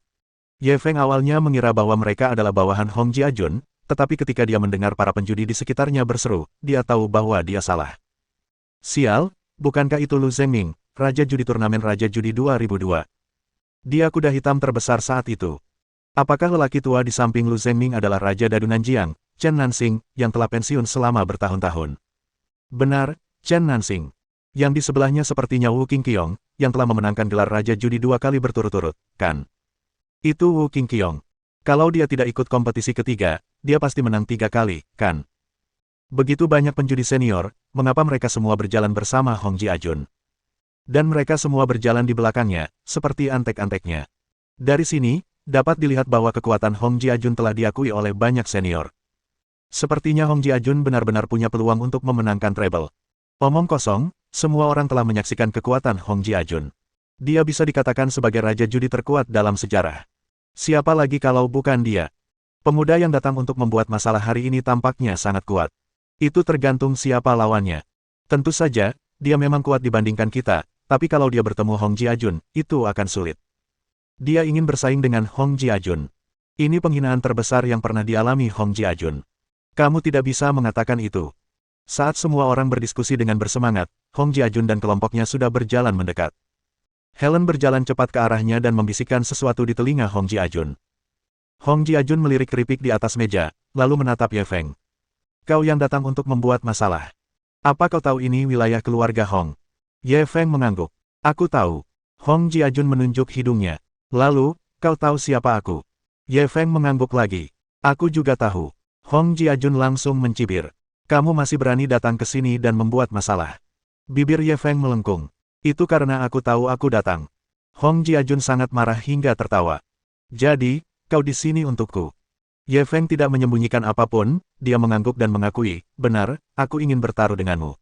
Ye Feng awalnya mengira bahwa mereka adalah bawahan Hong Jiajun, tetapi ketika dia mendengar para penjudi di sekitarnya berseru, dia tahu bahwa dia salah. Sial, bukankah itu Lu Zhengming, Raja Judi Turnamen Raja Judi 2002? Dia kuda hitam terbesar saat itu. Apakah lelaki tua di samping Lu Zhengming adalah Raja Dadu Nanjiang, Chen Nansing, yang telah pensiun selama bertahun-tahun? Benar, Chen Nansing. Yang di sebelahnya sepertinya Wu Qingqiong, yang telah memenangkan gelar Raja Judi 2 kali berturut-turut, kan? Itu Wu Qingqiong. Kalau dia tidak ikut kompetisi ketiga, dia pasti menang 3 kali, kan? Begitu banyak penjudi senior, mengapa mereka semua berjalan bersama Hong Jiajun? Dan mereka semua berjalan di belakangnya, seperti antek-anteknya. Dari sini, dapat dilihat bahwa kekuatan Hong Jiajun telah diakui oleh banyak senior. Sepertinya Hong Jiajun benar-benar punya peluang untuk memenangkan treble. Omong kosong, semua orang telah menyaksikan kekuatan Hong Jiajun. Dia bisa dikatakan sebagai Raja Judi terkuat dalam sejarah. Siapa lagi kalau bukan dia? Pemuda yang datang untuk membuat masalah hari ini tampaknya sangat kuat. Itu tergantung siapa lawannya. Tentu saja, dia memang kuat dibandingkan kita, tapi kalau dia bertemu Hong Jiajun, itu akan sulit. Dia ingin bersaing dengan Hong Jiajun. Ini penghinaan terbesar yang pernah dialami Hong Jiajun. Kamu tidak bisa mengatakan itu. Saat semua orang berdiskusi dengan bersemangat, Hong Jiajun dan kelompoknya sudah berjalan mendekat. Helen berjalan cepat ke arahnya dan membisikkan sesuatu di telinga Hong Jiajun. Hong Jiajun melirik keripik di atas meja, lalu menatap Ye Feng. Kau yang datang untuk membuat masalah. Apa kau tahu ini wilayah keluarga Hong? Ye Feng mengangguk. Aku tahu. Hong Jiajun menunjuk hidungnya. Lalu, kau tahu siapa aku? Ye Feng mengangguk lagi. Aku juga tahu. Hong Jiajun langsung mencibir. Kamu masih berani datang ke sini dan membuat masalah. Bibir Ye Feng melengkung. Itu karena aku tahu aku datang. Hong Jiajun sangat marah hingga tertawa. Jadi, kau di sini untukku. Ye Feng tidak menyembunyikan apapun, dia mengangguk dan mengakui, benar, aku ingin bertaruh denganmu.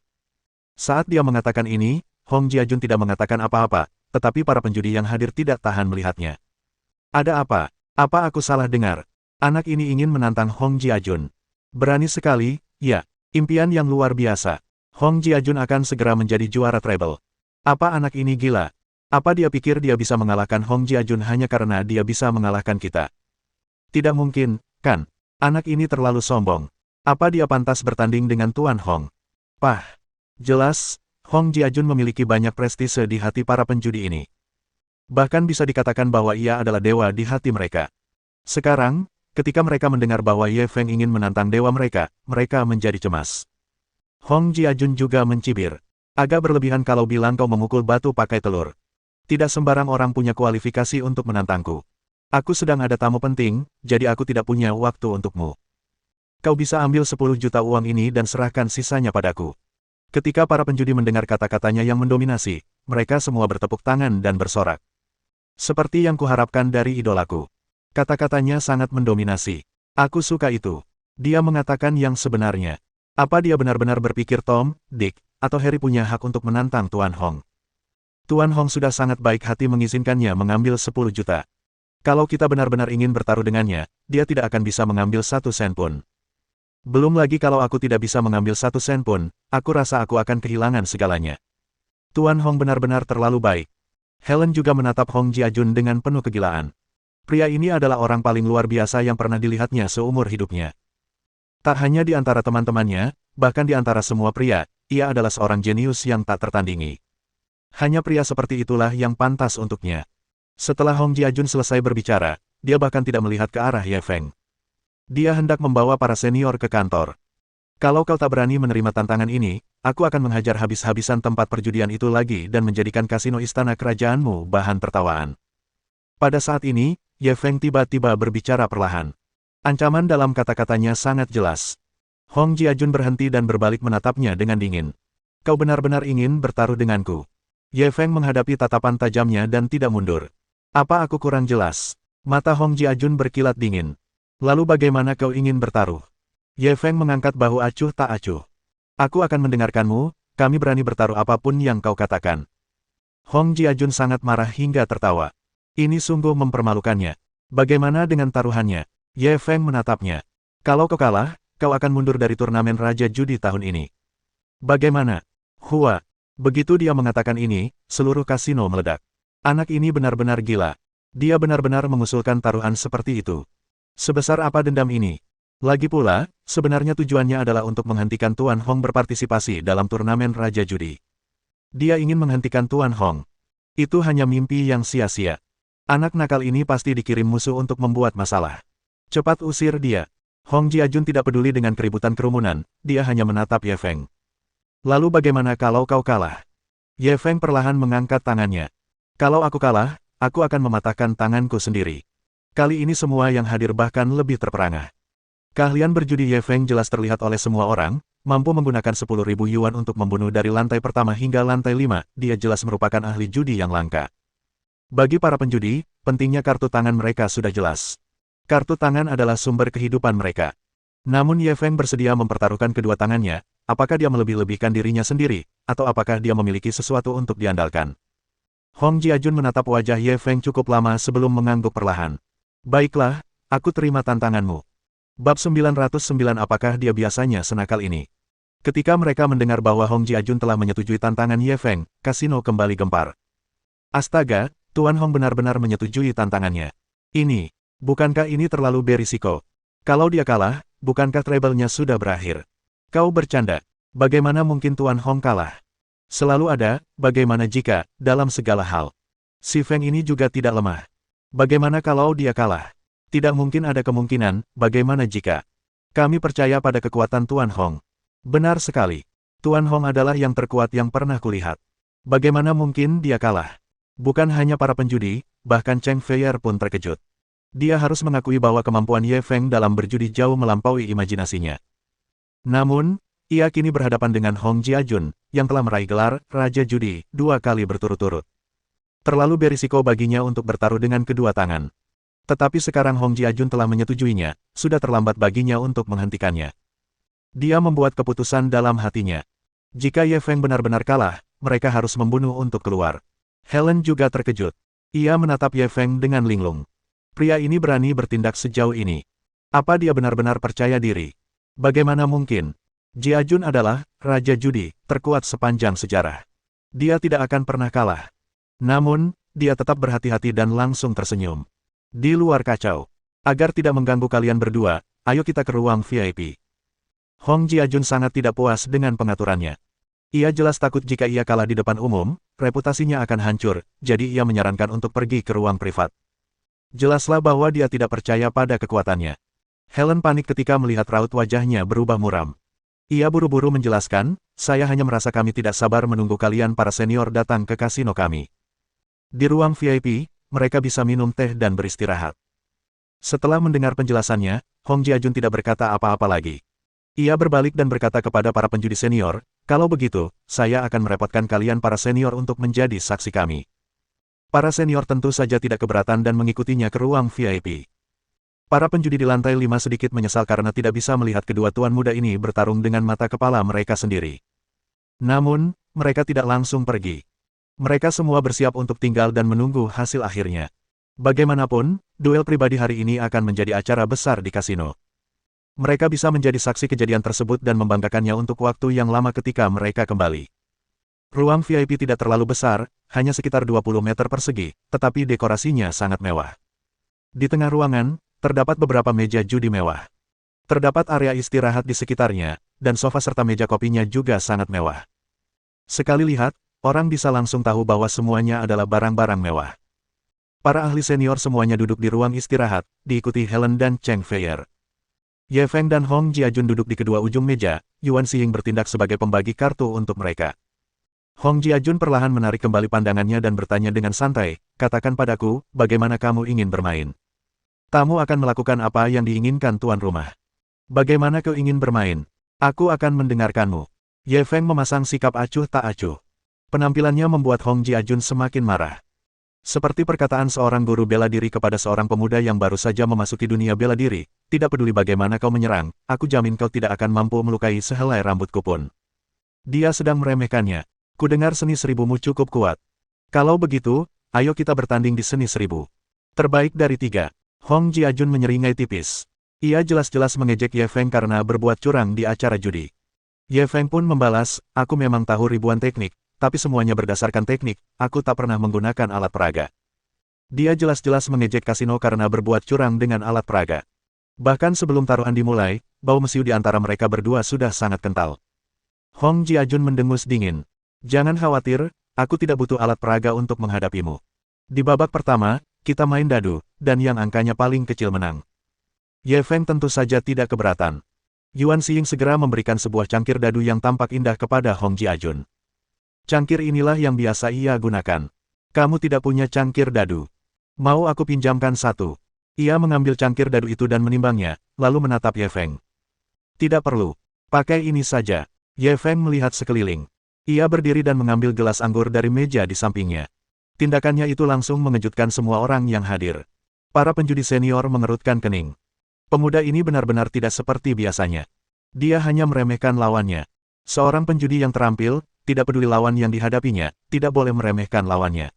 Saat dia mengatakan ini, Hong Jiajun tidak mengatakan apa-apa, tetapi para penjudi yang hadir tidak tahan melihatnya. Ada apa? Apa aku salah dengar? Anak ini ingin menantang Hong Jiajun. Berani sekali, ya, impian yang luar biasa. Hong Jiajun akan segera menjadi juara treble. Apa anak ini gila? Apa dia pikir dia bisa mengalahkan Hong Jiajun hanya karena dia bisa mengalahkan kita? Tidak mungkin, kan? Anak ini terlalu sombong. Apa dia pantas bertanding dengan Tuan Hong? Pah. Jelas, Hong Jiajun memiliki banyak prestise di hati para penjudi ini. Bahkan bisa dikatakan bahwa ia adalah dewa di hati mereka. Sekarang, ketika mereka mendengar bahwa Ye Feng ingin menantang dewa mereka menjadi cemas. Hong Jiajun juga mencibir. Agak berlebihan kalau bilang kau memukul batu pakai telur. Tidak sembarang orang punya kualifikasi untuk menantangku. Aku sedang ada tamu penting, jadi aku tidak punya waktu untukmu. Kau bisa ambil 10 juta uang ini dan serahkan sisanya padaku. Ketika para penjudi mendengar kata-katanya yang mendominasi, mereka semua bertepuk tangan dan bersorak. Seperti yang kuharapkan dari idolaku. Kata-katanya sangat mendominasi. Aku suka itu. Dia mengatakan yang sebenarnya. Apa dia benar-benar berpikir Tom, Dick, atau Harry punya hak untuk menantang Tuan Hong? Tuan Hong sudah sangat baik hati mengizinkannya mengambil 10 juta. Kalau kita benar-benar ingin bertaruh dengannya, dia tidak akan bisa mengambil 1 sen pun. Belum lagi kalau aku tidak bisa mengambil 1 sen pun, aku rasa aku akan kehilangan segalanya. Tuan Hong benar-benar terlalu baik. Helen juga menatap Hong Jiajun dengan penuh kegilaan. Pria ini adalah orang paling luar biasa yang pernah dilihatnya seumur hidupnya. Tak hanya di antara teman-temannya, bahkan di antara semua pria, ia adalah seorang jenius yang tak tertandingi. Hanya pria seperti itulah yang pantas untuknya. Setelah Hong Jiajun selesai berbicara, dia bahkan tidak melihat ke arah Ye Feng. Dia hendak membawa para senior ke kantor. Kalau kau tak berani menerima tantangan ini, aku akan menghajar habis-habisan tempat perjudian itu lagi dan menjadikan kasino istana kerajaanmu bahan tertawaan. Pada saat ini, Ye Feng tiba-tiba berbicara perlahan. Ancaman dalam kata-katanya sangat jelas. Hong Jiajun berhenti dan berbalik menatapnya dengan dingin. Kau benar-benar ingin bertaruh denganku. Ye Feng menghadapi tatapan tajamnya dan tidak mundur. Apa aku kurang jelas? Mata Hong Jiajun berkilat dingin. Lalu bagaimana kau ingin bertaruh? Ye Feng mengangkat bahu acuh tak acuh. Aku akan mendengarkanmu, kami berani bertaruh apapun yang kau katakan. Hong Jiajun sangat marah hingga tertawa. Ini sungguh mempermalukannya. Bagaimana dengan taruhannya? Ye Feng menatapnya. Kalau kau kalah, kau akan mundur dari turnamen Raja Judi tahun ini. Bagaimana? Hua. Begitu dia mengatakan ini, seluruh kasino meledak. Anak ini benar-benar gila. Dia benar-benar mengusulkan taruhan seperti itu. Sebesar apa dendam ini? Lagi pula, sebenarnya tujuannya adalah untuk menghentikan Tuan Hong berpartisipasi dalam turnamen Raja Judi. Dia ingin menghentikan Tuan Hong. Itu hanya mimpi yang sia-sia. Anak nakal ini pasti dikirim musuh untuk membuat masalah. Cepat usir dia. Hong Jiajun tidak peduli dengan keributan kerumunan, dia hanya menatap Ye Feng. Lalu bagaimana kalau kau kalah? Ye Feng perlahan mengangkat tangannya. Kalau aku kalah, aku akan mematahkan tanganku sendiri. Kali ini semua yang hadir bahkan lebih terperangah. Keahlian berjudi Ye Feng jelas terlihat oleh semua orang, mampu menggunakan 10.000 yuan untuk membunuh dari lantai pertama hingga lantai 5, dia jelas merupakan ahli judi yang langka. Bagi para penjudi, pentingnya kartu tangan mereka sudah jelas. Kartu tangan adalah sumber kehidupan mereka. Namun Ye Feng bersedia mempertaruhkan kedua tangannya, apakah dia melebih-lebihkan dirinya sendiri, atau apakah dia memiliki sesuatu untuk diandalkan. Hong Jiajun menatap wajah Ye Feng cukup lama sebelum mengangguk perlahan. Baiklah, aku terima tantanganmu. Bab 909 apakah dia biasanya senakal ini? Ketika mereka mendengar bahwa Hong Jiajun telah menyetujui tantangan Ye Feng, kasino kembali gempar. Astaga, Tuan Hong benar-benar menyetujui tantangannya. Bukankah ini terlalu berisiko? Kalau dia kalah, bukankah treble-nya sudah berakhir? Kau bercanda. Bagaimana mungkin Tuan Hong kalah? Selalu ada, bagaimana jika, dalam segala hal. Si Feng ini juga tidak lemah. Bagaimana kalau dia kalah? Tidak mungkin ada kemungkinan, bagaimana jika? Kami percaya pada kekuatan Tuan Hong. Benar sekali. Tuan Hong adalah yang terkuat yang pernah kulihat. Bagaimana mungkin dia kalah? Bukan hanya para penjudi, bahkan Cheng Feier pun terkejut. Dia harus mengakui bahwa kemampuan Ye Feng dalam berjudi jauh melampaui imajinasinya. Namun, ia kini berhadapan dengan Hong Jiajun, yang telah meraih gelar Raja Judi 2 kali berturut-turut. Terlalu berisiko baginya untuk bertaruh dengan kedua tangan. Tetapi sekarang Hong Jiajun telah menyetujuinya, sudah terlambat baginya untuk menghentikannya. Dia membuat keputusan dalam hatinya. Jika Ye Feng benar-benar kalah, mereka harus membunuh untuk keluar. Helen juga terkejut. Ia menatap Ye Feng dengan linglung. Pria ini berani bertindak sejauh ini. Apa dia benar-benar percaya diri? Bagaimana mungkin? Jiajun adalah Raja Judi terkuat sepanjang sejarah. Dia tidak akan pernah kalah. Namun, dia tetap berhati-hati dan langsung tersenyum. Di luar kacau. Agar tidak mengganggu kalian berdua, ayo kita ke ruang VIP. Hong Jiajun sangat tidak puas dengan pengaturannya. Ia jelas takut jika ia kalah di depan umum, reputasinya akan hancur, jadi ia menyarankan untuk pergi ke ruang privat. Jelaslah bahwa dia tidak percaya pada kekuatannya. Helen panik ketika melihat raut wajahnya berubah muram. Ia buru-buru menjelaskan, saya hanya merasa kami tidak sabar menunggu kalian para senior datang ke kasino kami. Di ruang VIP, mereka bisa minum teh dan beristirahat. Setelah mendengar penjelasannya, Hong Jiajun tidak berkata apa-apa lagi. Ia berbalik dan berkata kepada para penjudi senior, kalau begitu, saya akan merepotkan kalian para senior untuk menjadi saksi kami. Para senior tentu saja tidak keberatan dan mengikutinya ke ruang VIP. Para penjudi di lantai 5 sedikit menyesal karena tidak bisa melihat kedua tuan muda ini bertarung dengan mata kepala mereka sendiri. Namun, mereka tidak langsung pergi. Mereka semua bersiap untuk tinggal dan menunggu hasil akhirnya. Bagaimanapun, duel pribadi hari ini akan menjadi acara besar di kasino. Mereka bisa menjadi saksi kejadian tersebut dan membanggakannya untuk waktu yang lama ketika mereka kembali. Ruang VIP tidak terlalu besar, hanya sekitar 20 meter persegi, tetapi dekorasinya sangat mewah. Di tengah ruangan, terdapat beberapa meja judi mewah. Terdapat area istirahat di sekitarnya, dan sofa serta meja kopinya juga sangat mewah. Sekali lihat, orang bisa langsung tahu bahwa semuanya adalah barang-barang mewah. Para ahli senior semuanya duduk di ruang istirahat, diikuti Helen dan Cheng Feier. Ye Feng dan Hong Jiajun duduk di kedua ujung meja, Yuan Xiying bertindak sebagai pembagi kartu untuk mereka. Hong Jiajun perlahan menarik kembali pandangannya dan bertanya dengan santai, katakan padaku, bagaimana kamu ingin bermain? Tamu akan melakukan apa yang diinginkan tuan rumah. Bagaimana kau ingin bermain? Aku akan mendengarkanmu. Ye Feng memasang sikap acuh tak acuh. Penampilannya membuat Hong Jiajun semakin marah. Seperti perkataan seorang guru bela diri kepada seorang pemuda yang baru saja memasuki dunia bela diri, tidak peduli bagaimana kau menyerang, aku jamin kau tidak akan mampu melukai sehelai rambutku pun. Dia sedang meremehkannya. Kudengar seni seribumu cukup kuat. Kalau begitu, ayo kita bertanding di seni seribu. Terbaik dari 3. Hong Jiajun menyeringai tipis. Ia jelas-jelas mengejek Ye Feng karena berbuat curang di acara judi. Ye Feng pun membalas, aku memang tahu ribuan teknik, tapi semuanya berdasarkan teknik, aku tak pernah menggunakan alat peraga. Dia jelas-jelas mengejek kasino karena berbuat curang dengan alat peraga. Bahkan sebelum taruhan dimulai, bau mesiu di antara mereka berdua sudah sangat kental. Hong Jiajun mendengus dingin. Jangan khawatir, aku tidak butuh alat peraga untuk menghadapimu. Di babak pertama, kita main dadu, dan yang angkanya paling kecil menang. Ye Feng tentu saja tidak keberatan. Yuan Xiying segera memberikan sebuah cangkir dadu yang tampak indah kepada Hong Jiajun. Cangkir inilah yang biasa ia gunakan. Kamu tidak punya cangkir dadu. Mau aku pinjamkan satu? Ia mengambil cangkir dadu itu dan menimbangnya, lalu menatap Ye Feng. Tidak perlu. Pakai ini saja. Ye Feng melihat sekeliling. Ia berdiri dan mengambil gelas anggur dari meja di sampingnya. Tindakannya itu langsung mengejutkan semua orang yang hadir. Para penjudi senior mengerutkan kening. Pemuda ini benar-benar tidak seperti biasanya. Dia hanya meremehkan lawannya. Seorang penjudi yang terampil, tidak peduli lawan yang dihadapinya, tidak boleh meremehkan lawannya.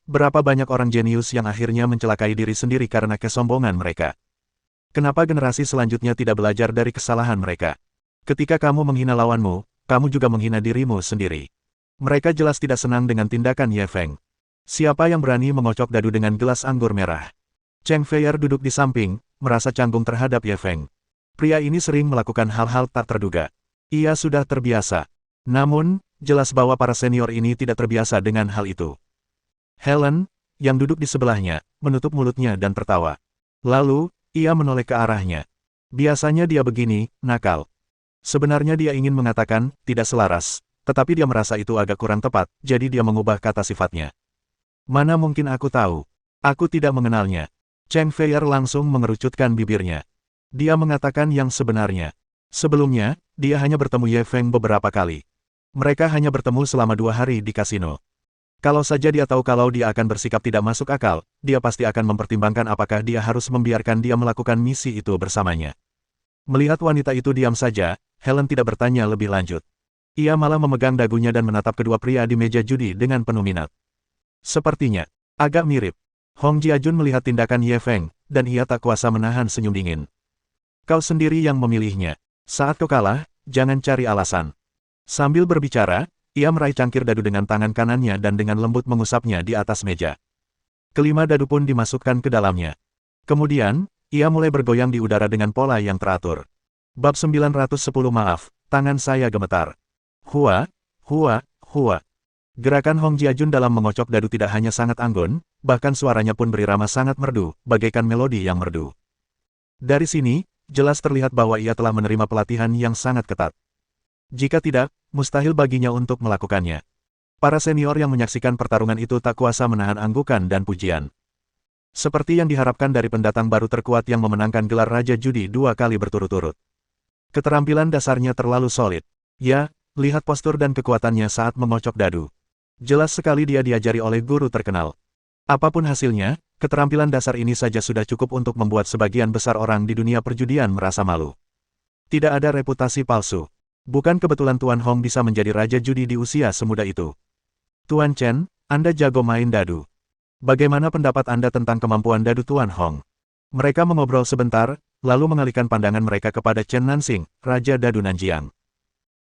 Berapa banyak orang jenius yang akhirnya mencelakai diri sendiri karena kesombongan mereka. Kenapa generasi selanjutnya tidak belajar dari kesalahan mereka? Ketika kamu menghina lawanmu, kamu juga menghina dirimu sendiri. Mereka jelas tidak senang dengan tindakan Ye Feng. Siapa yang berani mengocok dadu dengan gelas anggur merah? Cheng Feier duduk di samping, merasa canggung terhadap Ye Feng. Pria ini sering melakukan hal-hal tak terduga. Ia sudah terbiasa. Namun, jelas bahwa para senior ini tidak terbiasa dengan hal itu. Helen, yang duduk di sebelahnya, menutup mulutnya dan tertawa. Lalu, ia menoleh ke arahnya. Biasanya dia begini, nakal. Sebenarnya dia ingin mengatakan, tidak selaras, tetapi dia merasa itu agak kurang tepat, jadi dia mengubah kata sifatnya. Mana mungkin aku tahu? Aku tidak mengenalnya. Cheng Feier langsung mengerucutkan bibirnya. Dia mengatakan yang sebenarnya. Sebelumnya, dia hanya bertemu Ye Feng beberapa kali. Mereka hanya bertemu selama 2 hari di kasino. Kalau saja dia tahu kalau dia akan bersikap tidak masuk akal, dia pasti akan mempertimbangkan apakah dia harus membiarkan dia melakukan misi itu bersamanya. Melihat wanita itu diam saja, Helen tidak bertanya lebih lanjut. Ia malah memegang dagunya dan menatap kedua pria di meja judi dengan penuh minat. Sepertinya, agak mirip. Hong Jiajun melihat tindakan Ye Feng, dan ia tak kuasa menahan senyum dingin. Kau sendiri yang memilihnya. Saat kau kalah, jangan cari alasan. Sambil berbicara, ia meraih cangkir dadu dengan tangan kanannya dan dengan lembut mengusapnya di atas meja. Kelima dadu pun dimasukkan ke dalamnya. Kemudian, ia mulai bergoyang di udara dengan pola yang teratur. Bab 910 maaf, tangan saya gemetar. Hua, hua, hua. Gerakan Hong Jiajun dalam mengocok dadu tidak hanya sangat anggun, bahkan suaranya pun berirama sangat merdu, bagaikan melodi yang merdu. Dari sini, jelas terlihat bahwa ia telah menerima pelatihan yang sangat ketat. Jika tidak, mustahil baginya untuk melakukannya. Para senior yang menyaksikan pertarungan itu tak kuasa menahan anggukan dan pujian. Seperti yang diharapkan dari pendatang baru terkuat yang memenangkan gelar Raja Judi 2 kali berturut-turut. Keterampilan dasarnya terlalu solid. Ya, lihat postur dan kekuatannya saat mengocok dadu. Jelas sekali dia diajari oleh guru terkenal. Apapun hasilnya, keterampilan dasar ini saja sudah cukup untuk membuat sebagian besar orang di dunia perjudian merasa malu. Tidak ada reputasi palsu. Bukan kebetulan Tuan Hong bisa menjadi Raja Judi di usia semuda itu. Tuan Chen, Anda jago main dadu. Bagaimana pendapat Anda tentang kemampuan dadu Tuan Hong? Mereka mengobrol sebentar, lalu mengalihkan pandangan mereka kepada Chen Nansing, Raja Dadu Nanjiang.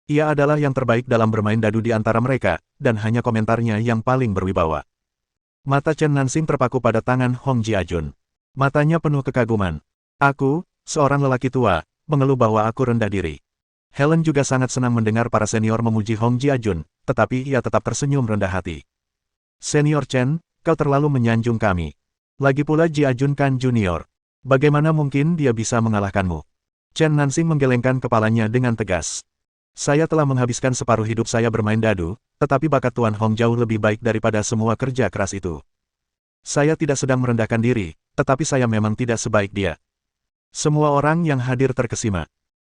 Ia adalah yang terbaik dalam bermain dadu di antara mereka, dan hanya komentarnya yang paling berwibawa. Mata Chen Nansing terpaku pada tangan Hong Jiajun. Matanya penuh kekaguman. Aku, seorang lelaki tua, mengeluh bahwa aku rendah diri. Helen juga sangat senang mendengar para senior memuji Hong Jiajun, tetapi ia tetap tersenyum rendah hati. Senior Chen, kau terlalu menyanjung kami. Lagi pula Jiajun kan junior. Bagaimana mungkin dia bisa mengalahkanmu? Chen Nansing menggelengkan kepalanya dengan tegas. Saya telah menghabiskan separuh hidup saya bermain dadu, tetapi bakat Tuan Hong jauh lebih baik daripada semua kerja keras itu. Saya tidak sedang merendahkan diri, tetapi saya memang tidak sebaik dia. Semua orang yang hadir terkesima.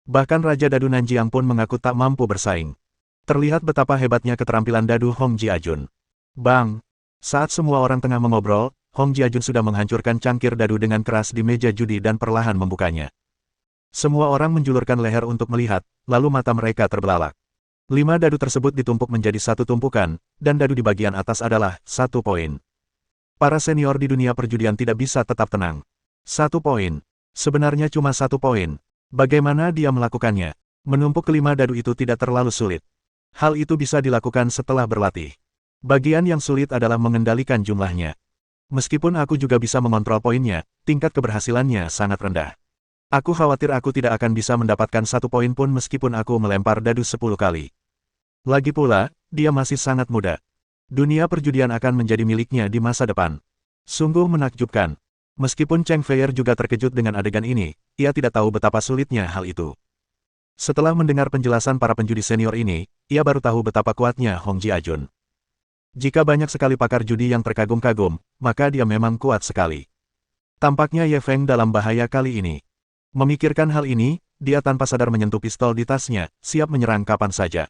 Bahkan Raja Dadu Nanjiang pun mengaku tak mampu bersaing. Terlihat betapa hebatnya keterampilan dadu Hong Jiajun. Bang! Saat semua orang tengah mengobrol, Hong Jiajun sudah menghancurkan cangkir dadu dengan keras di meja judi dan perlahan membukanya. Semua orang menjulurkan leher untuk melihat, lalu mata mereka terbelalak. 5 dadu tersebut ditumpuk menjadi satu tumpukan, dan dadu di bagian atas adalah 1 poin. Para senior di dunia perjudian tidak bisa tetap tenang. 1 poin. Sebenarnya cuma 1 poin. Bagaimana dia melakukannya? Menumpuk ke-5 dadu itu tidak terlalu sulit. Hal itu bisa dilakukan setelah berlatih. Bagian yang sulit adalah mengendalikan jumlahnya. Meskipun aku juga bisa mengontrol poinnya, tingkat keberhasilannya sangat rendah. Aku khawatir aku tidak akan bisa mendapatkan 1 poin pun meskipun aku melempar dadu 10 kali. Lagi pula, dia masih sangat muda. Dunia perjudian akan menjadi miliknya di masa depan. Sungguh menakjubkan. Meskipun Cheng Feier juga terkejut dengan adegan ini, ia tidak tahu betapa sulitnya hal itu. Setelah mendengar penjelasan para penjudi senior ini, ia baru tahu betapa kuatnya Hong Jiajun. Jika banyak sekali pakar judi yang terkagum-kagum, maka dia memang kuat sekali. Tampaknya Ye Feng dalam bahaya kali ini. Memikirkan hal ini, dia tanpa sadar menyentuh pistol di tasnya, siap menyerang kapan saja.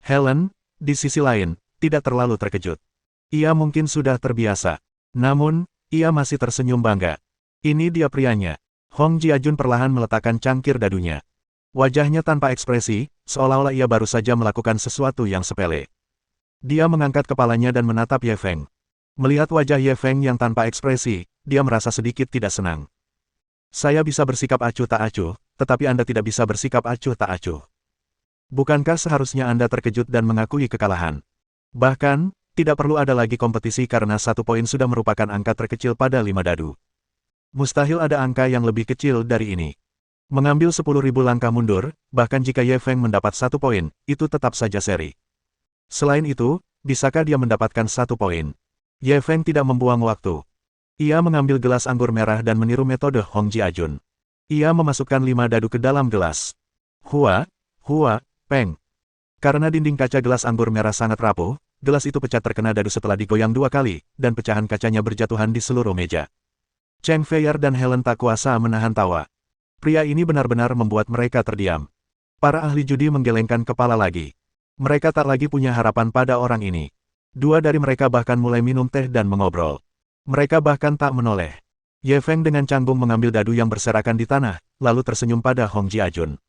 Helen, di sisi lain, tidak terlalu terkejut. Ia mungkin sudah terbiasa. Namun, ia masih tersenyum bangga. Ini dia prianya. Hong Jiajun perlahan meletakkan cangkir dadunya. Wajahnya tanpa ekspresi, seolah-olah ia baru saja melakukan sesuatu yang sepele. Dia mengangkat kepalanya dan menatap Ye Feng. Melihat wajah Ye Feng yang tanpa ekspresi, dia merasa sedikit tidak senang. Saya bisa bersikap acuh tak acuh, tetapi Anda tidak bisa bersikap acuh tak acuh. Bukankah seharusnya Anda terkejut dan mengakui kekalahan? Bahkan, tidak perlu ada lagi kompetisi karena 1 poin sudah merupakan angka terkecil pada 5 dadu. Mustahil ada angka yang lebih kecil dari ini. Mengambil 10.000 langkah mundur, bahkan jika Ye Feng mendapat 1 poin, itu tetap saja seri. Selain itu, bisakah dia mendapatkan 1 poin? Ye Feng tidak membuang waktu. Ia mengambil gelas anggur merah dan meniru metode Hong Jiajun. Ia memasukkan 5 dadu ke dalam gelas. Hua, peng. Karena dinding kaca gelas anggur merah sangat rapuh, gelas itu pecah terkena dadu setelah digoyang 2 kali, dan pecahan kacanya berjatuhan di seluruh meja. Cheng Feier dan Helen tak kuasa menahan tawa. Pria ini benar-benar membuat mereka terdiam. Para ahli judi menggelengkan kepala lagi. Mereka tak lagi punya harapan pada orang ini. 2 dari mereka bahkan mulai minum teh dan mengobrol. Mereka bahkan tak menoleh. Ye Feng dengan canggung mengambil dadu yang berserakan di tanah, lalu tersenyum pada Hong Jiajun.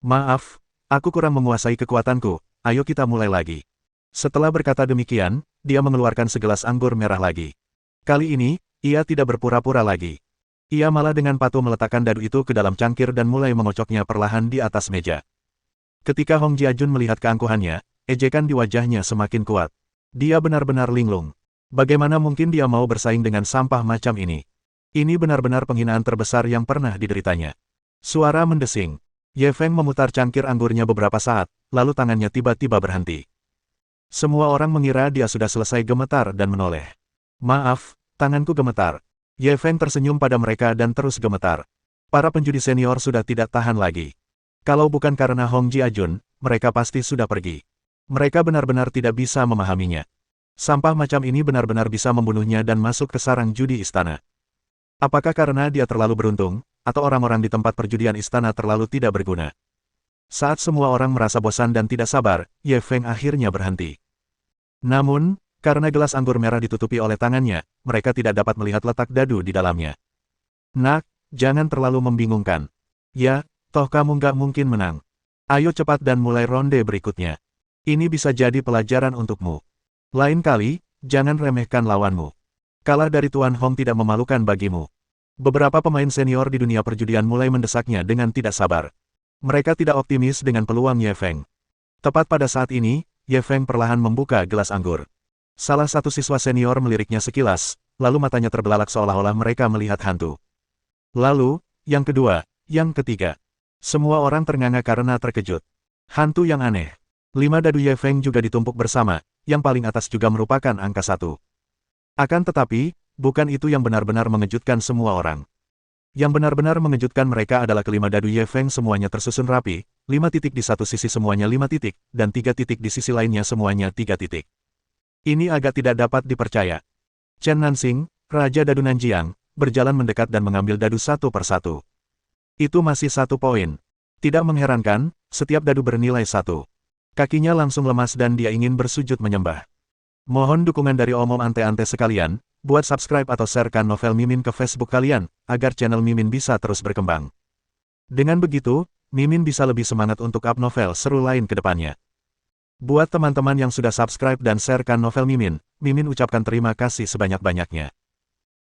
Maaf, aku kurang menguasai kekuatanku, ayo kita mulai lagi. Setelah berkata demikian, dia mengeluarkan segelas anggur merah lagi. Kali ini, ia tidak berpura-pura lagi. Ia malah dengan patuh meletakkan dadu itu ke dalam cangkir dan mulai mengocoknya perlahan di atas meja. Ketika Hong Jiajun melihat keangkuhannya, ejekan di wajahnya semakin kuat. Dia benar-benar linglung. Bagaimana mungkin dia mau bersaing dengan sampah macam ini? Ini benar-benar penghinaan terbesar yang pernah dideritanya. Suara mendesing. Ye Feng memutar cangkir anggurnya beberapa saat, lalu tangannya tiba-tiba berhenti. Semua orang mengira dia sudah selesai gemetar dan menoleh. Maaf, tanganku gemetar. Ye Feng tersenyum pada mereka dan terus gemetar. Para penjudi senior sudah tidak tahan lagi. Kalau bukan karena Hong Jiajun, mereka pasti sudah pergi. Mereka benar-benar tidak bisa memahaminya. Sampah macam ini benar-benar bisa membunuhnya dan masuk ke sarang judi istana. Apakah karena dia terlalu beruntung, atau orang-orang di tempat perjudian istana terlalu tidak berguna? Saat semua orang merasa bosan dan tidak sabar, Ye Feng akhirnya berhenti. Namun, karena gelas anggur merah ditutupi oleh tangannya, mereka tidak dapat melihat letak dadu di dalamnya. Nak, jangan terlalu membingungkan. Ya, toh kamu nggak mungkin menang. Ayo cepat dan mulai ronde berikutnya. Ini bisa jadi pelajaran untukmu. Lain kali, jangan remehkan lawanmu. Kalah dari Tuan Hong tidak memalukan bagimu. Beberapa pemain senior di dunia perjudian mulai mendesaknya dengan tidak sabar. Mereka tidak optimis dengan peluang Ye Feng. Tepat pada saat ini, Ye Feng perlahan membuka gelas anggur. Salah satu siswa senior meliriknya sekilas, lalu matanya terbelalak seolah-olah mereka melihat hantu. Lalu, yang kedua, yang ketiga. Semua orang ternganga karena terkejut. Hantu yang aneh. 5 dadu Ye Feng juga ditumpuk bersama, yang paling atas juga merupakan angka 1. Akan tetapi, bukan itu yang benar-benar mengejutkan semua orang. Yang benar-benar mengejutkan mereka adalah kelima dadu Ye Feng semuanya tersusun rapi, 5 titik di satu sisi semuanya 5 titik, dan 3 titik di sisi lainnya semuanya 3 titik. Ini agak tidak dapat dipercaya. Chen Nanxing, Raja Dadu Nanjiang, berjalan mendekat dan mengambil dadu satu persatu. Itu masih 1 poin. Tidak mengherankan, setiap dadu bernilai 1. Kakinya langsung lemas dan dia ingin bersujud menyembah. Mohon dukungan dari omom ante-ante sekalian, buat subscribe atau sharekan novel Mimin ke Facebook kalian, agar channel Mimin bisa terus berkembang. Dengan begitu, Mimin bisa lebih semangat untuk up novel seru lain ke depannya. Buat teman-teman yang sudah subscribe dan sharekan novel Mimin, Mimin ucapkan terima kasih sebanyak-banyaknya.